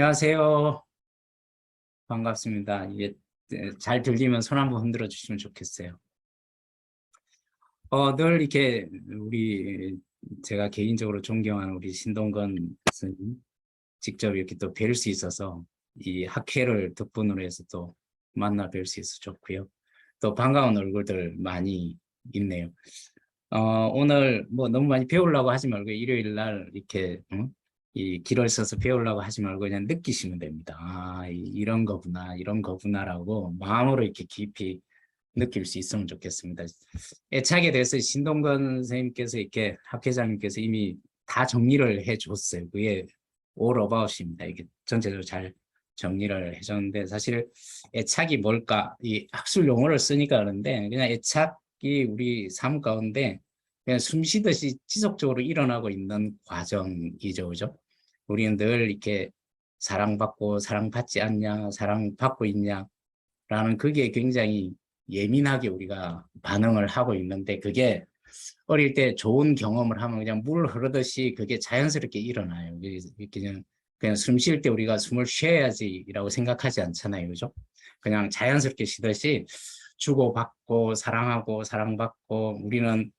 안녕하세요. 반갑습니다. 이게 잘 들리면 손 한번 흔들어 주시면 좋겠어요. 늘 이렇게 제가 개인적으로 존경하는 우리 신동건 스님 직접 이렇게 또 뵐 수 있어서 이 학회를 덕분으로 해서 또 만나 뵐 수 있어서 좋고요. 또 반가운 얼굴들 많이 있네요. 오늘 뭐 너무 많이 배우려고 하지 말고 일요일 날 이렇게 이 길을 써서 배우려고 하지 말고 그냥 느끼시면 됩니다. 이런 거구나, 이런 거구나라고 마음으로 이렇게 깊이 느낄 수 있으면 좋겠습니다. 애착에 대해서 신동건 선생님께서 이렇게 학회장님께서 이미 다 정리를 해줬어요. 그게 all about입니다. 이게 전체적으로 잘 정리를 해줬는데 사실 애착이 뭘까? 이 학술 용어를 쓰니까 그런데 그냥 애착이 우리 삶 가운데 그냥 숨 쉬듯이 지속적으로 일어나고 있는 과정이죠, 그죠? 우리는 늘 이렇게 사랑받고 사랑받지 않냐, 사랑받고 있냐라는 그게 굉장히 예민하게 우리가 반응을 하고 있는데 그게 어릴 때 좋은 경험을 하면 그냥 물 흐르듯이 그게 자연스럽게 일어나요. 그냥 숨 쉴 때 우리가 숨을 쉬어야지라고 생각하지 않잖아요. 그죠? 그냥 자연스럽게 쉬듯이 주고받고 사랑하고 사랑받고 우리는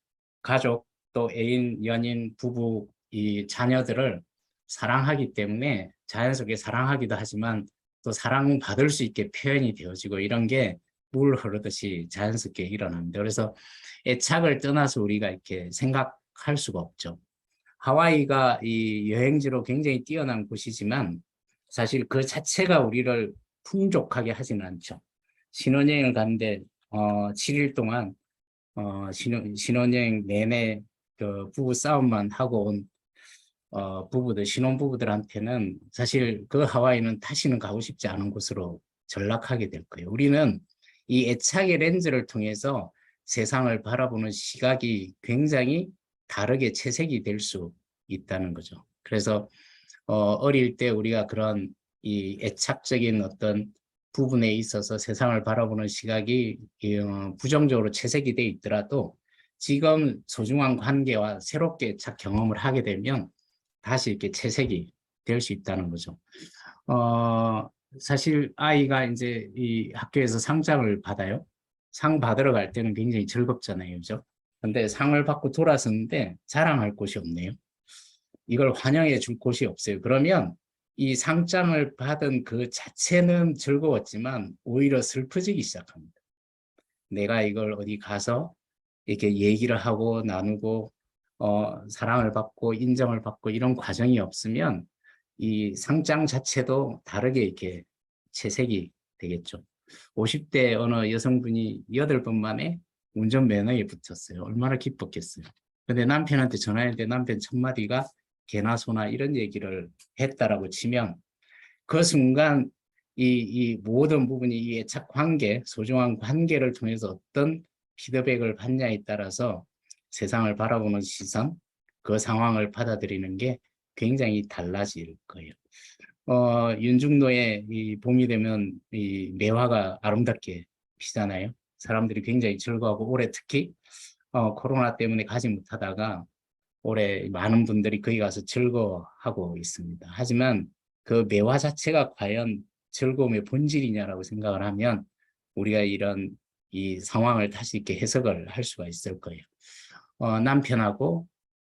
가족 또 애인, 연인, 부부, 이 자녀들을 사랑하기 때문에 자연스럽게 사랑하기도 하지만 또 사랑받을 수 있게 표현이 되어지고 이런 게 물 흐르듯이 자연스럽게 일어납니다. 그래서 애착을 떠나서 우리가 이렇게 생각할 수가 없죠. 하와이가 이 여행지로 굉장히 뛰어난 곳이지만 사실 그 자체가 우리를 풍족하게 하지는 않죠. 신혼여행을 갔는데 7일 동안 신혼여행 내내 그 부부 싸움만 하고 온 신혼부부들한테는 사실 그 하와이는 다시는 가고 싶지 않은 곳으로 전락하게 될 거예요. 우리는 이 애착의 렌즈를 통해서 세상을 바라보는 시각이 굉장히 다르게 채색이 될 수 있다는 거죠. 그래서 어릴 때 우리가 그런 이 애착적인 어떤 부분에 있어서 세상을 바라보는 시각이 부정적으로 채색이 돼 있더라도 지금 소중한 관계와 새롭게 애착 경험을 하게 되면 다시 이렇게 채색이 될 수 있다는 거죠. 사실 아이가 이제 이 학교에서 상장을 받아요. 상 받으러 갈 때는 굉장히 즐겁잖아요. 그죠? 근데 상을 받고 돌아서는데 자랑할 곳이 없네요. 이걸 환영해 줄 곳이 없어요. 그러면 이 상장을 받은 그 자체는 즐거웠지만 오히려 슬퍼지기 시작합니다. 내가 이걸 어디 가서 이렇게 얘기를 하고 나누고 사랑을 받고 인정을 받고 이런 과정이 없으면 이 상장 자체도 다르게 이렇게 채색이 되겠죠. 50대 어느 여성분이 8번 만에 운전면허에 붙었어요. 얼마나 기뻤겠어요. 근데 남편한테 전화했는데 남편 첫 마디가 개나 소나 이런 얘기를 했다라고 치면 그 순간 이 모든 부분이 이 애착 관계, 소중한 관계를 통해서 어떤 피드백을 받냐에 따라서 세상을 바라보는 시선, 그 상황을 받아들이는 게 굉장히 달라질 거예요. 윤중로에 이 봄이 되면 이 매화가 아름답게 피잖아요. 사람들이 굉장히 즐거워하고 올해 특히 코로나 때문에 가지 못하다가 올해 많은 분들이 거기 가서 즐거워하고 있습니다. 하지만 그 매화 자체가 과연 즐거움의 본질이냐라고 생각을 하면 우리가 이런 이 상황을 다시 이렇게 해석을 할 수가 있을 거예요. 남편하고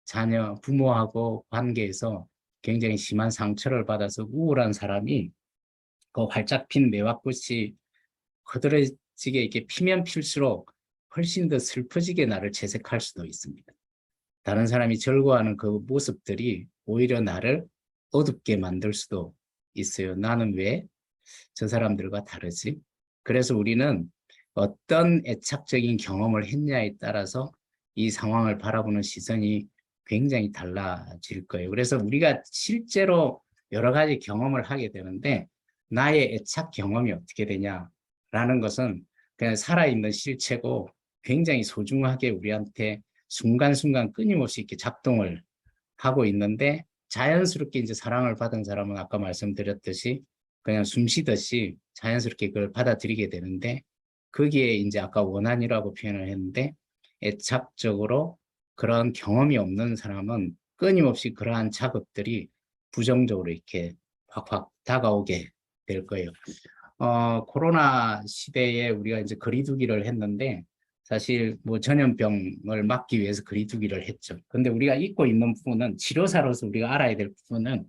자녀, 부모하고 관계에서 굉장히 심한 상처를 받아서 우울한 사람이 그 활짝 핀 매화꽃이 허드레지게 이렇게 피면 필수록 훨씬 더 슬퍼지게 나를 채색할 수도 있습니다. 다른 사람이 즐거워하는 그 모습들이 오히려 나를 어둡게 만들 수도 있어요. 나는 왜 저 사람들과 다르지? 그래서 우리는 어떤 애착적인 경험을 했냐에 따라서 이 상황을 바라보는 시선이 굉장히 달라질 거예요. 그래서 우리가 실제로 여러 가지 경험을 하게 되는데 나의 애착 경험이 어떻게 되냐라는 것은 그냥 살아있는 실체고 굉장히 소중하게 우리한테 순간순간 끊임없이 이렇게 작동을 하고 있는데 자연스럽게 이제 사랑을 받은 사람은 아까 말씀드렸듯이 그냥 숨 쉬듯이 자연스럽게 그걸 받아들이게 되는데 거기에 이제 아까 원한이라고 표현을 했는데 애착적으로 그런 경험이 없는 사람은 끊임없이 그러한 작업들이 부정적으로 이렇게 확확 다가오게 될 거예요. 코로나 시대에 우리가 이제 거리두기를 했는데 사실 뭐 전염병을 막기 위해서 거리두기를 했죠. 근데 우리가 잊고 있는 부분은 치료사로서 우리가 알아야 될 부분은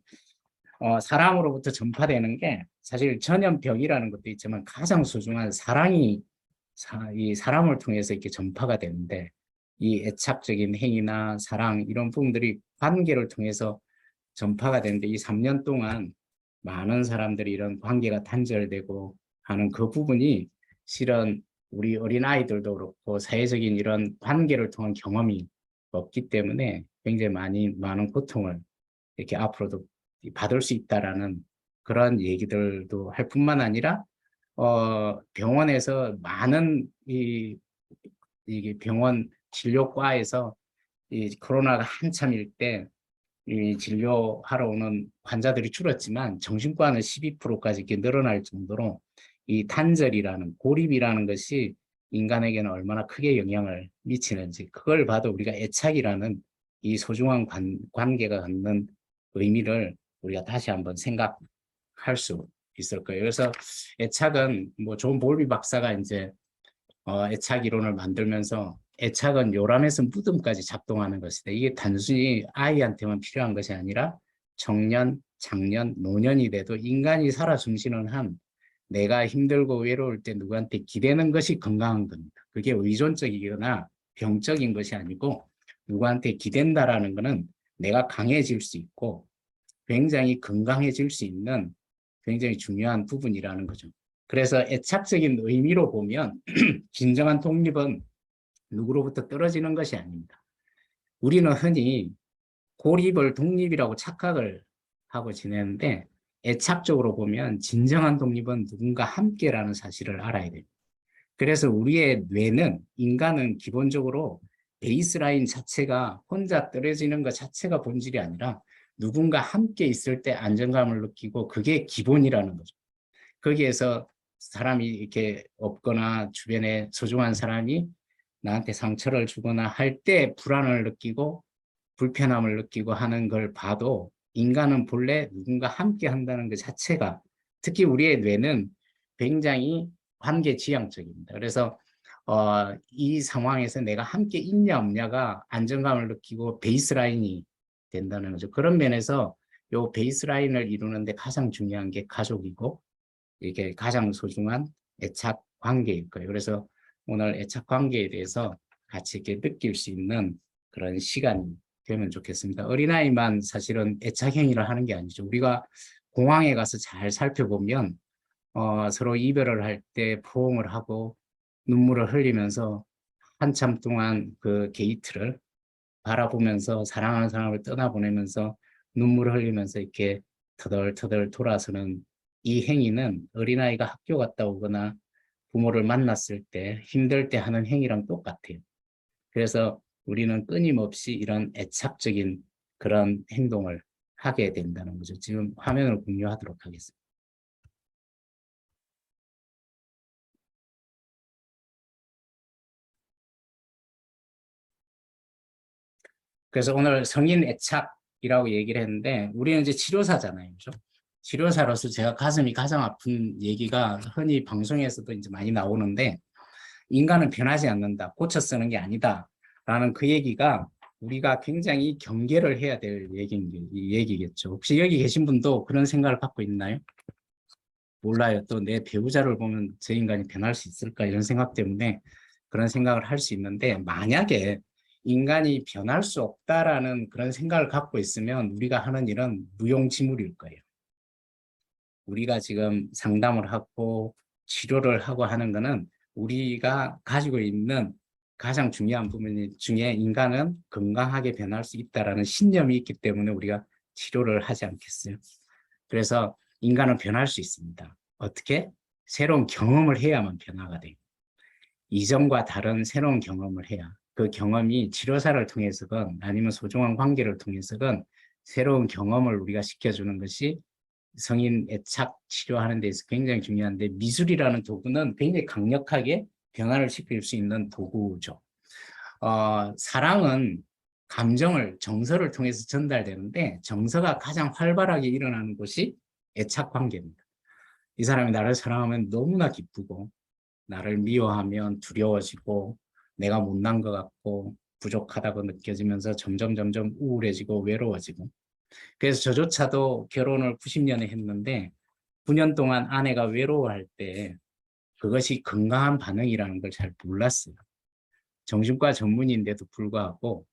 사람으로부터 전파되는 게 사실 전염병이라는 것도 있지만 가장 소중한 사랑이 이 사람을 통해서 이렇게 전파가 되는데 이 애착적인 행위나 사랑 이런 부분들이 관계를 통해서 전파가 되는데 이 3년 동안 많은 사람들이 이런 관계가 단절되고 하는 그 부분이 실은 우리 어린아이들도 그렇고 사회적인 이런 관계를 통한 경험이 없기 때문에 굉장히 많은 고통을 이렇게 앞으로도 받을 수 있다라는 그런 얘기들도 할 뿐만 아니라 병원에서 많은 이게 병원 진료과에서 이 코로나가 한참일 때 이 진료하러 오는 환자들이 줄었지만 정신과는 12%까지 이렇게 늘어날 정도로 이 단절이라는 고립이라는 것이 인간에게는 얼마나 크게 영향을 미치는지 그걸 봐도 우리가 애착이라는 이 소중한 관계가 갖는 의미를 우리가 다시 한번 생각할 수 있을 거예요. 그래서 애착은 뭐 존 볼비 박사가 이제 애착 이론을 만들면서 애착은 요람에서 무덤까지 작동하는 것이다. 이게 단순히 아이한테만 필요한 것이 아니라 청년, 장년, 노년이 돼도 인간이 살아 숨쉬는 한 내가 힘들고 외로울 때 누구한테 기대는 것이 건강한 겁니다. 그게 의존적이거나 병적인 것이 아니고 누구한테 기댄다라는 것은 내가 강해질 수 있고 굉장히 건강해질 수 있는 굉장히 중요한 부분이라는 거죠. 그래서 애착적인 의미로 보면 진정한 독립은 누구로부터 떨어지는 것이 아닙니다. 우리는 흔히 고립을 독립이라고 착각을 하고 지내는데 애착적으로 보면 진정한 독립은 누군가 함께라는 사실을 알아야 돼요. 그래서 우리의 뇌는 인간은 기본적으로 베이스라인 자체가 혼자 떨어지는 것 자체가 본질이 아니라 누군가 함께 있을 때 안정감을 느끼고 그게 기본이라는 거죠. 거기에서 사람이 이렇게 없거나 주변에 소중한 사람이 나한테 상처를 주거나 할 때 불안을 느끼고 불편함을 느끼고 하는 걸 봐도 인간은 본래 누군가 함께 한다는 것 자체가 특히 우리의 뇌는 굉장히 관계 지향적입니다. 그래서 이 상황에서 내가 함께 있냐 없냐가 안정감을 느끼고 베이스라인이 된다는 거죠. 그런 면에서 이 베이스라인을 이루는데 가장 중요한 게 가족이고 이게 가장 소중한 애착 관계일 거예요. 그래서 오늘 애착 관계에 대해서 같이 이렇게 느낄 수 있는 그런 시간이 되면 좋겠습니다. 어린아이만 사실은 애착 행위를 하는 게 아니죠. 우리가 공항에 가서 잘 살펴보면 서로 이별을 할 때 포옹을 하고 눈물을 흘리면서 한참 동안 그 게이트를 바라보면서 사랑하는 사람을 떠나보내면서 눈물을 흘리면서 이렇게 터덜터덜 돌아서는 이 행위는 어린아이가 학교 갔다 오거나 부모를 만났을 때 힘들 때 하는 행위랑 똑같아요. 그래서 우리는 끊임없이 이런 애착적인 그런 행동을 하게 된다는 거죠. 지금 화면을 공유하도록 하겠습니다. 그래서 오늘 성인 애착이라고 얘기를 했는데 우리는 이제 치료사잖아요. 그죠? 치료사로서 제가 가슴이 가장 아픈 얘기가 흔히 방송에서도 이제 많이 나오는데 인간은 변하지 않는다. 고쳐 쓰는 게 아니다. 라는 그 얘기가 우리가 굉장히 경계를 해야 될 얘기겠죠. 혹시 여기 계신 분도 그런 생각을 갖고 있나요? 몰라요. 또 내 배우자를 보면 저 인간이 변할 수 있을까 이런 생각 때문에 그런 생각을 할 수 있는데 만약에 인간이 변할 수 없다라는 그런 생각을 갖고 있으면 우리가 하는 일은 무용지물일 거예요. 우리가 지금 상담을 하고 치료를 하고 하는 거는 우리가 가지고 있는 가장 중요한 부분 중에 인간은 건강하게 변할 수 있다라는 신념이 있기 때문에 우리가 치료를 하지 않겠어요. 그래서 인간은 변할 수 있습니다. 어떻게? 새로운 경험을 해야만 변화가 돼요. 이전과 다른 새로운 경험을 해야 그 경험이 치료사를 통해서건 아니면 소중한 관계를 통해서건 새로운 경험을 우리가 시켜주는 것이 성인 애착 치료하는 데서 굉장히 중요한데 미술이라는 도구는 굉장히 강력하게 변화를 시킬 수 있는 도구죠. 사랑은 감정을 정서를 통해서 전달되는데 정서가 가장 활발하게 일어나는 곳이 애착 관계입니다. 이 사람이 나를 사랑하면 너무나 기쁘고 나를 미워하면 두려워지고 내가 못난 것 같고 부족하다고 느껴지면서 점점 우울해지고 외로워지고 그래서 저조차도 결혼을 90년에 했는데 9년 동안 아내가 외로워할 때 그것이 건강한 반응이라는 걸 잘 몰랐어요. 정신과 전문의인데도 불구하고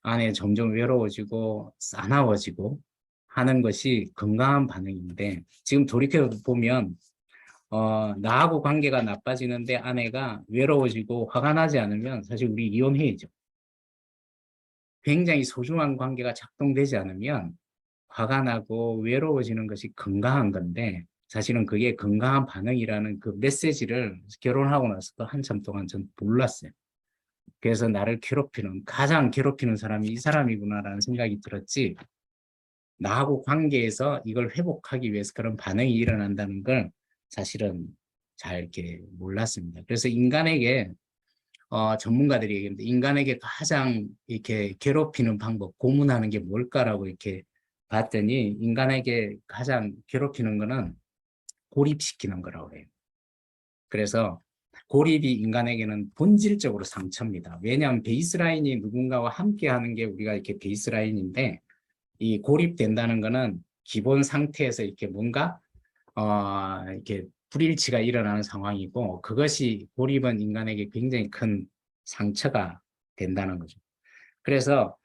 아내 점점 외로워지고 싸나워지고 하는 것이 건강한 반응인데 지금 돌이켜 보면 나하고 관계가 나빠지는데 아내가 외로워지고 화가 나지 않으면 사실 우리 이혼해야죠. 굉장히 소중한 관계가 작동되지 않으면 화가 나고 외로워지는 것이 건강한 건데 사실은 그게 건강한 반응이라는 그 메시지를 결혼하고 나서도 한참 동안 전 몰랐어요. 그래서 나를 가장 괴롭히는 사람이 이 사람이구나라는 생각이 들었지 나하고 관계에서 이걸 회복하기 위해서 그런 반응이 일어난다는 걸 사실은 잘 이렇게 몰랐습니다. 그래서 인간에게 전문가들이 얘기합니다. 인간에게 가장 이렇게 괴롭히는 방법, 고문하는 게 뭘까라고 이렇게 봤더니 인간에게 가장 괴롭히는 거는 고립시키는 거라고 해요. 그래서 고립이 인간에게는 본질적으로 상처입니다. 왜냐하면 베이스라인이 누군가와 함께 하는 게 우리가 이렇게 베이스라인인데 이 고립된다는 거는 기본 상태에서 이렇게 뭔가 이렇게 불일치가 일어나는 상황이고 그것이 고립은 인간에게 굉장히 큰 상처가 된다는 거죠. 그래서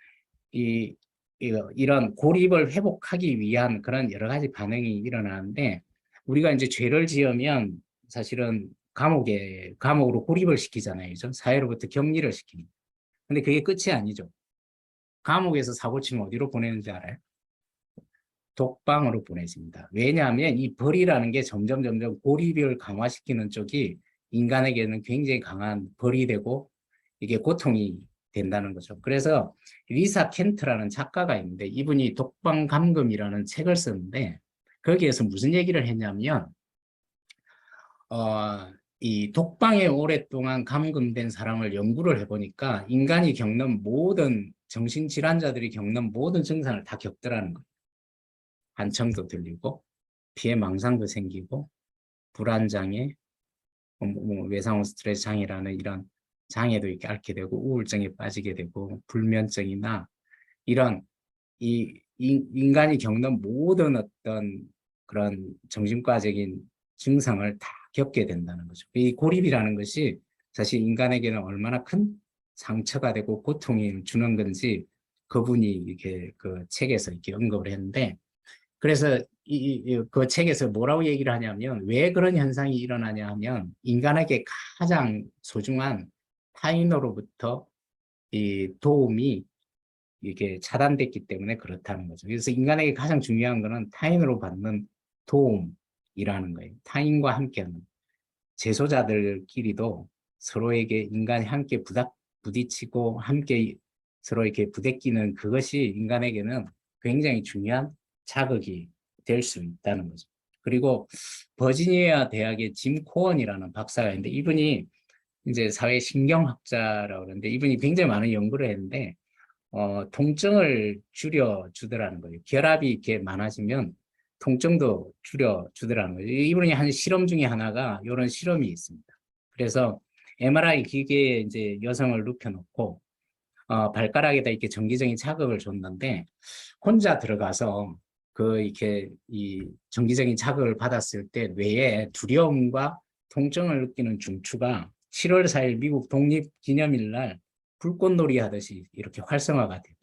이런 고립을 회복하기 위한 그런 여러 가지 반응이 일어나는데 우리가 이제 죄를 지으면 사실은 감옥으로 고립을 시키잖아요. 그죠? 사회로부터 격리를 시킵니다. 근데 그게 끝이 아니죠. 감옥에서 사고 치면 어디로 보내는지 알아요? 독방으로 보내집니다. 왜냐하면 이 벌이라는 게 점점 고립을 강화시키는 쪽이 인간에게는 굉장히 강한 벌이 되고 이게 고통이 된다는 거죠. 그래서 리사 켄트라는 작가가 있는데 이분이 독방감금이라는 책을 썼는데 거기에서 무슨 얘기를 했냐면 이 독방에 오랫동안 감금된 사람을 연구를 해보니까 인간이 겪는 모든 정신질환자들이 겪는 모든 증상을 다 겪더라는 거예요. 한청도 들리고 피해망상도 생기고 불안장애, 외상후 스트레스 장애라는 이런 장애도 이렇게 앓게 되고 우울증에 빠지게 되고 불면증이나 이런 인간이 겪는 모든 어떤 그런 정신과적인 증상을 다 겪게 된다는 거죠. 이 고립이라는 것이 사실 인간에게는 얼마나 큰 상처가 되고 고통을 주는 건지 그분이 이렇게 그 책에서 이렇게 언급을 했는데 그래서 그 책에서 뭐라고 얘기를 하냐면 왜 그런 현상이 일어나냐 하면 인간에게 가장 소중한 타인으로부터 이 도움이 이게 차단됐기 때문에 그렇다는 거죠. 그래서 인간에게 가장 중요한 거는 타인으로 받는 도움이라는 거예요. 타인과 함께하는 재소자들끼리도 서로에게 인간이 함께 부딪히고 함께 서로 이렇게 부대끼는 그것이 인간에게는 굉장히 중요한 자극이 될 수 있다는 거죠. 그리고 버지니아 대학의 짐 코언이라는 박사가 있는데 이분이 이제 사회신경학자라고 그러는데 이분이 굉장히 많은 연구를 했는데 통증을 줄여주더라는 거예요. 결합이 이렇게 많아지면 통증도 줄여주더라는 거예요. 이분이 한 실험 중에 하나가 이런 실험이 있습니다. 그래서 MRI 기계에 이제 여성을 눕혀놓고 발가락에다 이렇게 정기적인 자극을 줬는데 혼자 들어가서 이렇게 이 정기적인 자극을 받았을 때 뇌에 두려움과 통증을 느끼는 중추가 7월 4일 미국 독립기념일 날 불꽃놀이 하듯이 이렇게 활성화가 돼요.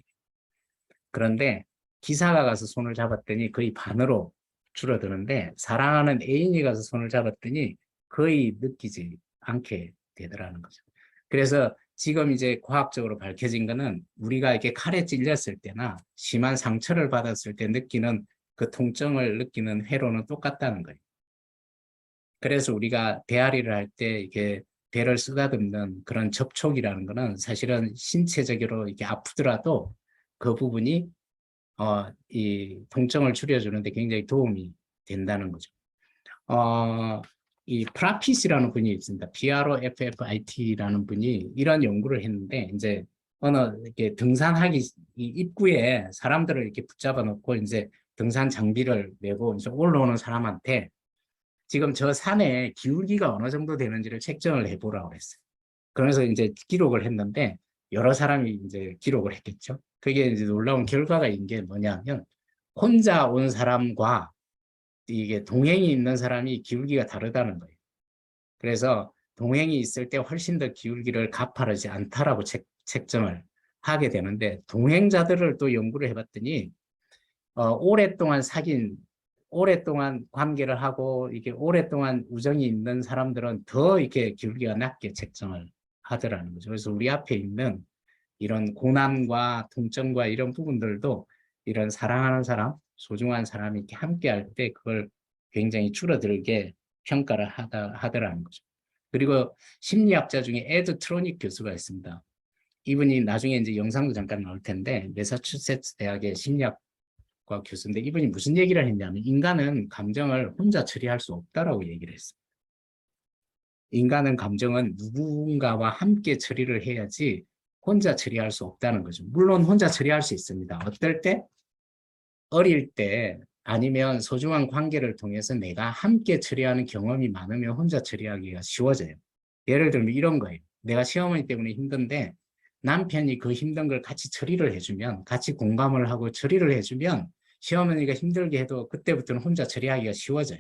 그런데 기사가 가서 손을 잡았더니 거의 반으로 줄어드는데 사랑하는 애인이 가서 손을 잡았더니 거의 느끼지 않게 되더라는 거죠. 그래서 지금 이제 과학적으로 밝혀진 거는 우리가 이렇게 칼에 찔렸을 때나 심한 상처를 받았을 때 느끼는 그 통증을 느끼는 회로는 똑같다는 거예요. 그래서 우리가 배앓이를 할 때 이게 배를 쓰다듬는 그런 접촉이라는 거는 사실은 신체적으로 이렇게 아프더라도 그 부분이 이 통증을 줄여주는데 굉장히 도움이 된다는 거죠. 이 프라핏이라는 분이 있습니다. PROFFIT라는 분이 이런 연구를 했는데 이제 어느 이렇게 등산하기 입구에 사람들을 이렇게 붙잡아 놓고 이제 등산 장비를 메고 이제 올라오는 사람한테 지금 저 산에 기울기가 어느 정도 되는지를 책정을 해보라고 그랬어요. 그래서 이제 기록을 했는데 여러 사람이 이제 기록을 했겠죠. 그게 이제 놀라운 결과가인 게 뭐냐면 혼자 온 사람과 이게 동행이 있는 사람이 기울기가 다르다는 거예요. 그래서 동행이 있을 때 훨씬 더 기울기를 가파르지 않다라고 책정을 하게 되는데 동행자들을 또 연구를 해봤더니 오랫동안 사귄 오랫동안 관계를 하고 이게 오랫동안 우정이 있는 사람들은 더 이렇게 기울기가 낮게 책정을 하더라는 거죠. 그래서 우리 앞에 있는 이런 고난과 통증과 이런 부분들도 이런 사랑하는 사람, 소중한 사람이 이렇게 함께 할 때 그걸 굉장히 줄어들게 평가를 하더라는 거죠. 그리고 심리학자 중에 에드 트로닉 교수가 있습니다. 이분이 나중에 이제 영상도 잠깐 나올 텐데 매사추세츠 대학의 심리학과 교수인데 이분이 무슨 얘기를 했냐면 인간은 감정을 혼자 처리할 수 없다라고 얘기를 했어요. 인간은 감정은 누군가와 함께 처리를 해야지 혼자 처리할 수 없다는 거죠. 물론 혼자 처리할 수 있습니다. 어떨 때? 어릴 때 아니면 소중한 관계를 통해서 내가 함께 처리하는 경험이 많으면 혼자 처리하기가 쉬워져요. 예를 들면 이런 거예요. 내가 시어머니 때문에 힘든데 남편이 그 힘든 걸 같이 처리를 해주면 같이 공감을 하고 처리를 해주면 시어머니가 힘들게 해도 그때부터는 혼자 처리하기가 쉬워져요.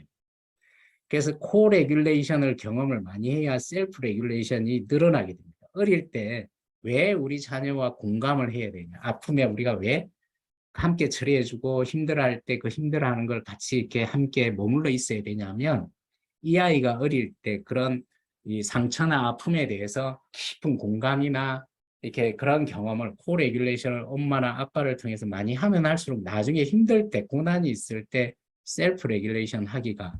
그래서 코레귤레이션을 경험을 많이 해야 셀프 레귤레이션이 늘어나게 됩니다. 어릴 때 왜 우리 자녀와 공감을 해야 되냐? 아픔에 우리가 왜 함께 처리해주고 힘들어할 때 그 힘들어하는 걸 같이 이렇게 함께 머물러 있어야 되냐면 이 아이가 어릴 때 그런 이 상처나 아픔에 대해서 깊은 공감이나 이렇게 그런 경험을 코레귤레이션을 엄마나 아빠를 통해서 많이 하면 할수록 나중에 힘들 때 고난이 있을 때 셀프 레귤레이션 하기가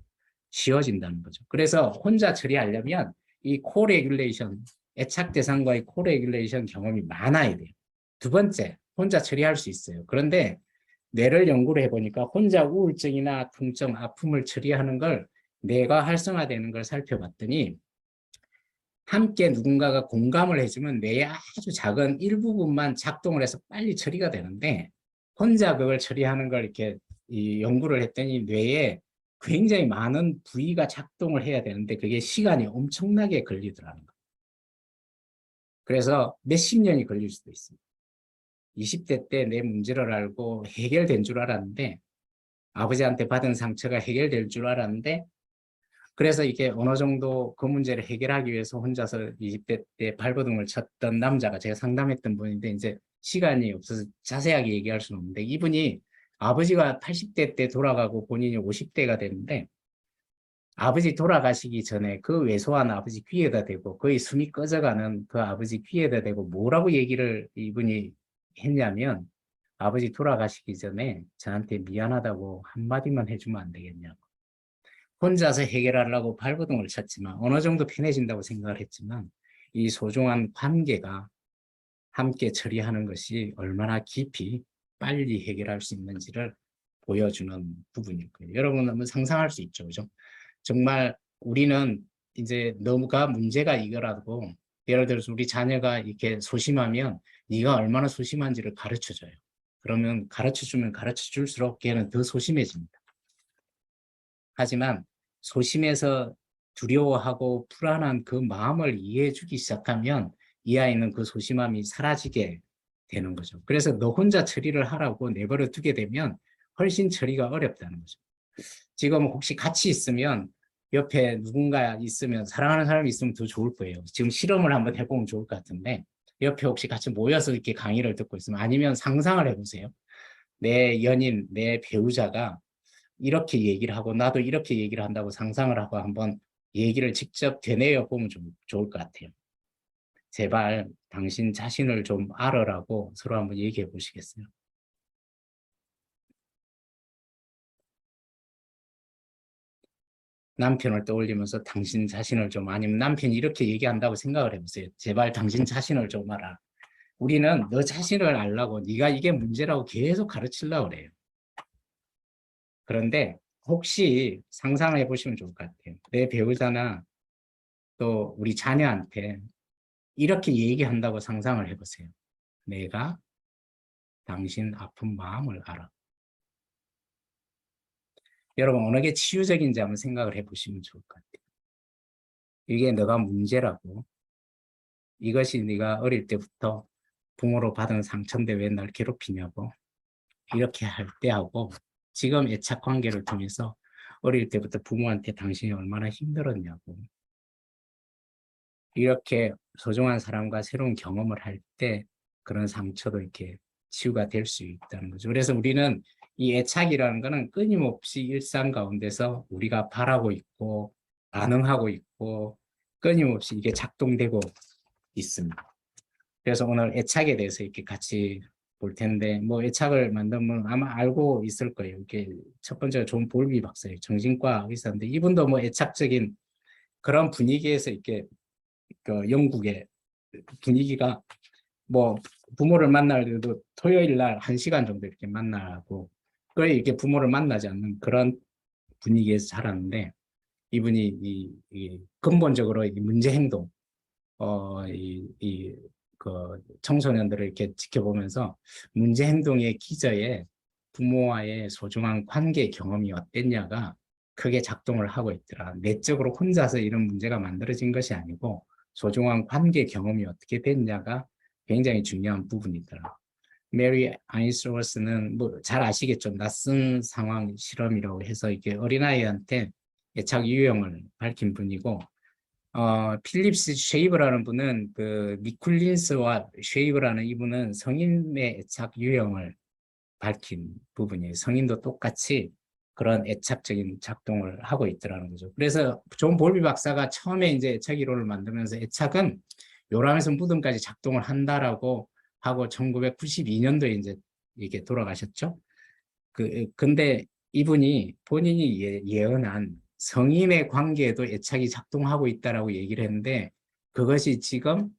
쉬워진다는 거죠. 그래서 혼자 처리하려면 이 코레귤레이션 애착 대상과의 코레귤레이션 경험이 많아야 돼요. 두 번째, 혼자 처리할 수 있어요. 그런데 뇌를 연구를 해보니까 혼자 우울증이나 통증, 아픔을 처리하는 걸 뇌가 활성화되는 걸 살펴봤더니 함께 누군가가 공감을 해주면 뇌의 아주 작은 일부분만 작동을 해서 빨리 처리가 되는데 혼자 그걸 처리하는 걸 이렇게 연구를 했더니 뇌에 굉장히 많은 부위가 작동을 해야 되는데 그게 시간이 엄청나게 걸리더라는 거예요. 그래서 몇십 년이 걸릴 수도 있습니다. 20대 때 내 문제를 알고 해결된 줄 알았는데 아버지한테 받은 상처가 해결될 줄 알았는데 그래서 이게 어느 정도 그 문제를 해결하기 위해서 혼자서 20대 때 발버둥을 쳤던 남자가 제가 상담했던 분인데 이제 시간이 없어서 자세하게 얘기할 수는 없는데 이분이 아버지가 80대 때 돌아가고 본인이 50대가 됐는데 아버지 돌아가시기 전에 그 왜소한 아버지 귀에다 대고 거의 숨이 꺼져가는 그 아버지 귀에다 대고 뭐라고 얘기를 이분이 했냐면 아버지 돌아가시기 전에 저한테 미안하다고 한마디만 해주면 안 되겠냐고. 혼자서 해결하려고 발버둥을 쳤지만 어느 정도 편해진다고 생각을 했지만 이 소중한 관계가 함께 처리하는 것이 얼마나 깊이 빨리 해결할 수 있는지를 보여주는 부분일 거예요. 여러분 한번 상상할 수 있죠, 그죠? 정말 우리는 이제 너무가 문제가 이거라고 예를 들어서 우리 자녀가 이렇게 소심하면 네가 얼마나 소심한지를 가르쳐줘요. 그러면 가르쳐주면 가르쳐줄수록 걔는 더 소심해집니다. 하지만 소심해서 두려워하고 불안한 그 마음을 이해해주기 시작하면 이 아이는 그 소심함이 사라지게 되는 거죠. 그래서 너 혼자 처리를 하라고 내버려 두게 되면 훨씬 처리가 어렵다는 거죠. 지금 혹시 같이 있으면 옆에 누군가 있으면 사랑하는 사람이 있으면 더 좋을 거예요. 지금 실험을 한번 해보면 좋을 것 같은데 옆에 혹시 같이 모여서 이렇게 강의를 듣고 있으면 아니면 상상을 해보세요. 내 연인, 내 배우자가 이렇게 얘기를 하고 나도 이렇게 얘기를 한다고 상상을 하고 한번 얘기를 직접 되뇌어 보면 좀 좋을 것 같아요. 제발 당신 자신을 좀 알아라고 서로 한번 얘기해 보시겠어요? 남편을 떠올리면서 당신 자신을 좀 아니면 남편이 이렇게 얘기한다고 생각을 해보세요. 제발 당신 자신을 좀 알아. 우리는 너 자신을 알라고 네가 이게 문제라고 계속 가르치려고 그래요. 그런데 혹시 상상을 해보시면 좋을 것 같아요. 내 배우자나 또 우리 자녀한테 이렇게 얘기한다고 상상을 해보세요. 내가 당신 아픈 마음을 알아. 여러분 어느 게 치유적인지 한번 생각을 해보시면 좋을 것 같아요. 이게 너가 문제라고. 이것이 네가 어릴 때부터 부모로 받은 상처인데 왜 날 괴롭히냐고. 이렇게 할 때하고 지금 애착 관계를 통해서 어릴 때부터 부모한테 당신이 얼마나 힘들었냐고. 이렇게 소중한 사람과 새로운 경험을 할 때 그런 상처도 이렇게 치유가 될 수 있다는 거죠. 그래서 우리는 이 애착이라는 거는 끊임없이 일상 가운데서 우리가 바라고 있고 반응하고 있고 끊임없이 이게 작동되고 있습니다. 그래서 오늘 애착에 대해서 이렇게 같이 볼 텐데, 뭐 애착을 만들면 아마 알고 있을 거예요. 이게 첫 번째가 존 볼비 박사예요. 정신과 의사인데 이분도 뭐 애착적인 그런 분위기에서 이렇게 그 영국의 분위기가 뭐 부모를 만날 때도 토요일 날 1시간 정도 이렇게 만나고 거의 이렇게 부모를 만나지 않는 그런 분위기에서 자랐는데 이분이 이 근본적으로 이 문제 행동 그 청소년들을 이렇게 지켜보면서 문제 행동의 기저에 부모와의 소중한 관계 경험이 어땠냐가 크게 작동을 하고 있더라. 내적으로 혼자서 이런 문제가 만들어진 것이 아니고 소중한 관계 경험이 어떻게 됐냐가 굉장히 중요한 부분이더라. 메리 아인스워스는 뭐 잘 아시겠죠. 낯선 상황 실험이라고 해서 이게 어린아이한테 애착 유형을 밝힌 분이고 필립스 쉐이브라는 분은 그 미쿨린스와 쉐이브라는 이분은 성인의 애착 유형을 밝힌 부분이에요. 성인도 똑같이 그런 애착적인 작동을 하고 있더라는 거죠. 그래서 존 볼비 박사가 처음에 이제 애착 이론을 만들면서 애착은 요람에서 무덤까지 작동을 한다라고 하고 1992년도에 이제 이게 돌아가셨죠. 근데 이분이 본인이 예언한 성인의 관계에도 애착이 작동하고 있다라고 얘기를 했는데 그것이 지금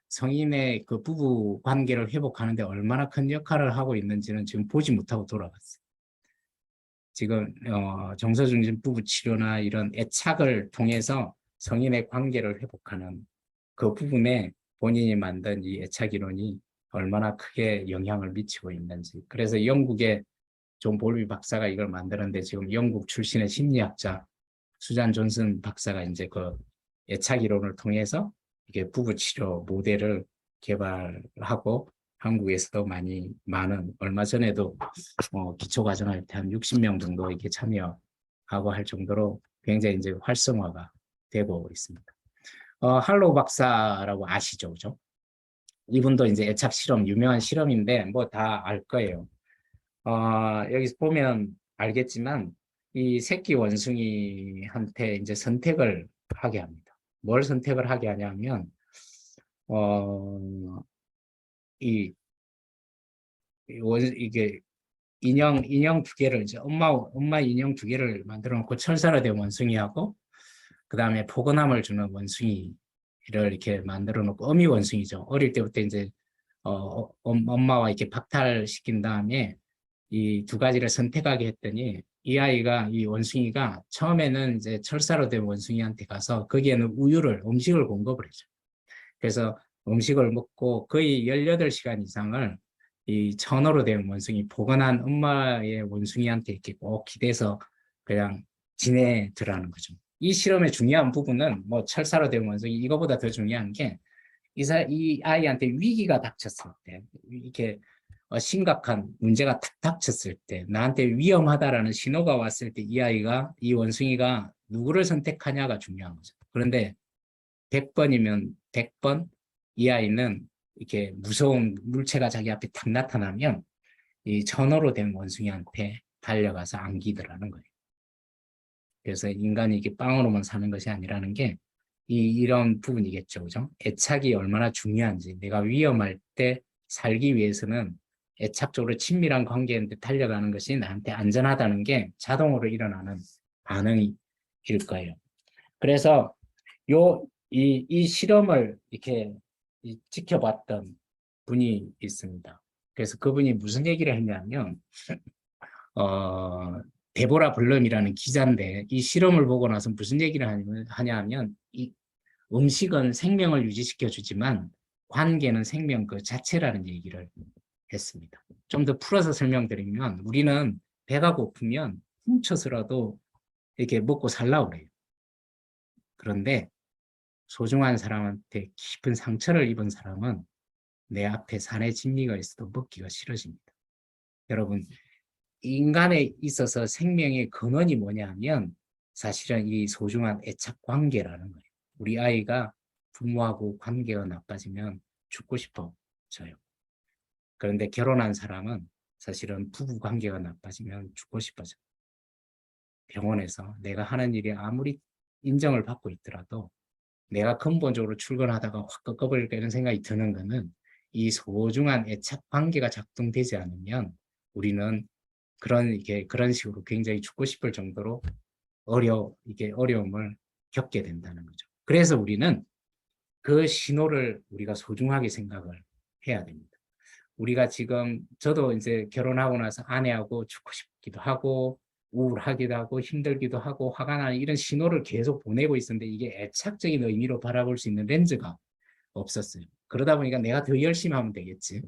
성인의 그 부부 관계를 회복하는데 얼마나 큰 역할을 하고 있는지는 지금 보지 못하고 돌아갔어요. 지금 정서중심 부부 치료나 이런 애착을 통해서 성인의 관계를 회복하는 그 부분에 본인이 만든 이 애착 이론이 얼마나 크게 영향을 미치고 있는지. 그래서 영국의 존 볼비 박사가 이걸 만드는데 지금 영국 출신의 심리학자 수잔 존슨 박사가 이제 그 애착 이론을 통해서 이게 부부 치료 모델을 개발하고 한국에서도 많은 얼마 전에도 기초과정할 때 한 60명 정도 이렇게 참여하고 할 정도로 굉장히 이제 활성화가 되고 있습니다. 할로우 박사라고 아시죠, 그죠? 이분도 이제 애착 실험 유명한 실험인데 뭐 다 알 거예요. 여기서 보면 알겠지만 이 새끼 원숭이한테 이제 선택을 하게 합니다. 뭘 선택을 하게 하냐면 어, 이, 이게 인형 두 개를 이제 엄마 인형 두 개를 만들어 놓고 철사로 된 원숭이하고 그 다음에 포근함을 주는 원숭이를 이렇게 만들어 놓고 어미 원숭이죠. 어릴 때부터 이제 엄마와 이렇게 박탈시킨 다음에 이 두 가지를 선택하게 했더니 이 아이가 이 원숭이가 처음에는 이제 철사로 된 원숭이한테 가서 거기에는 음식을 공급을 해줘. 그래서 음식을 먹고 거의 18시간 이상을 이 천으로 된 원숭이 포근한 엄마의 원숭이한테 이렇게 꼭 기대서 그냥 지내더라는 거죠. 이 실험의 중요한 부분은 뭐 철사로 된 원숭이 이거보다 더 중요한 게 이 아이한테 위기가 닥쳤을 때 이렇게 심각한 문제가 탁 닥쳤을 때 나한테 위험하다라는 신호가 왔을 때 이 원숭이가 누구를 선택하냐가 중요한 거죠. 그런데 100번이면 100번 이 아이는 이렇게 무서운 물체가 자기 앞에 탁 나타나면 이 전어로 된 원숭이한테 달려가서 안기더라는 거예요. 그래서 인간이 이게 빵으로만 사는 것이 아니라는 게 이런 부분이겠죠. 그죠? 애착이 얼마나 중요한지 내가 위험할 때 살기 위해서는 애착적으로 친밀한 관계인데 달려가는 것이 나한테 안전하다는 게 자동으로 일어나는 반응일 거예요. 그래서 이 실험을 이렇게 지켜봤던 분이 있습니다. 그래서 그분이 무슨 얘기를 했냐면, 데보라 블럼이라는 기자인데, 이 실험을 보고 나서 무슨 얘기를 하냐면, 이 음식은 생명을 유지시켜 주지만, 관계는 생명 그 자체라는 얘기를 했습니다. 좀 더 풀어서 설명드리면, 우리는 배가 고프면 훔쳐서라도 이렇게 먹고 살라고 그래요. 그런데 소중한 사람한테 깊은 상처를 입은 사람은 내 앞에 산에 진미가 있어도 먹기가 싫어집니다. 여러분, 인간에 있어서 생명의 근원이 뭐냐면 사실은 이 소중한 애착 관계라는 거예요. 우리 아이가 부모하고 관계가 나빠지면 죽고 싶어져요. 그런데 결혼한 사람은 사실은 부부 관계가 나빠지면 죽고 싶어져. 병원에서 내가 하는 일이 아무리 인정을 받고 있더라도 내가 근본적으로 출근하다가 확 꺾어버릴까 이런 생각이 드는 거는 이 소중한 애착 관계가 작동되지 않으면 우리는 그런 식으로 굉장히 죽고 싶을 정도로 이게 어려움을 겪게 된다는 거죠. 그래서 우리는 그 신호를 우리가 소중하게 생각을 해야 됩니다. 우리가 지금 저도 이제 결혼하고 나서 아내하고 죽고 싶기도 하고 우울하기도 하고 힘들기도 하고 화가 나는 이런 신호를 계속 보내고 있었는데 이게 애착적인 의미로 바라볼 수 있는 렌즈가 없었어요. 그러다 보니까 내가 더 열심히 하면 되겠지.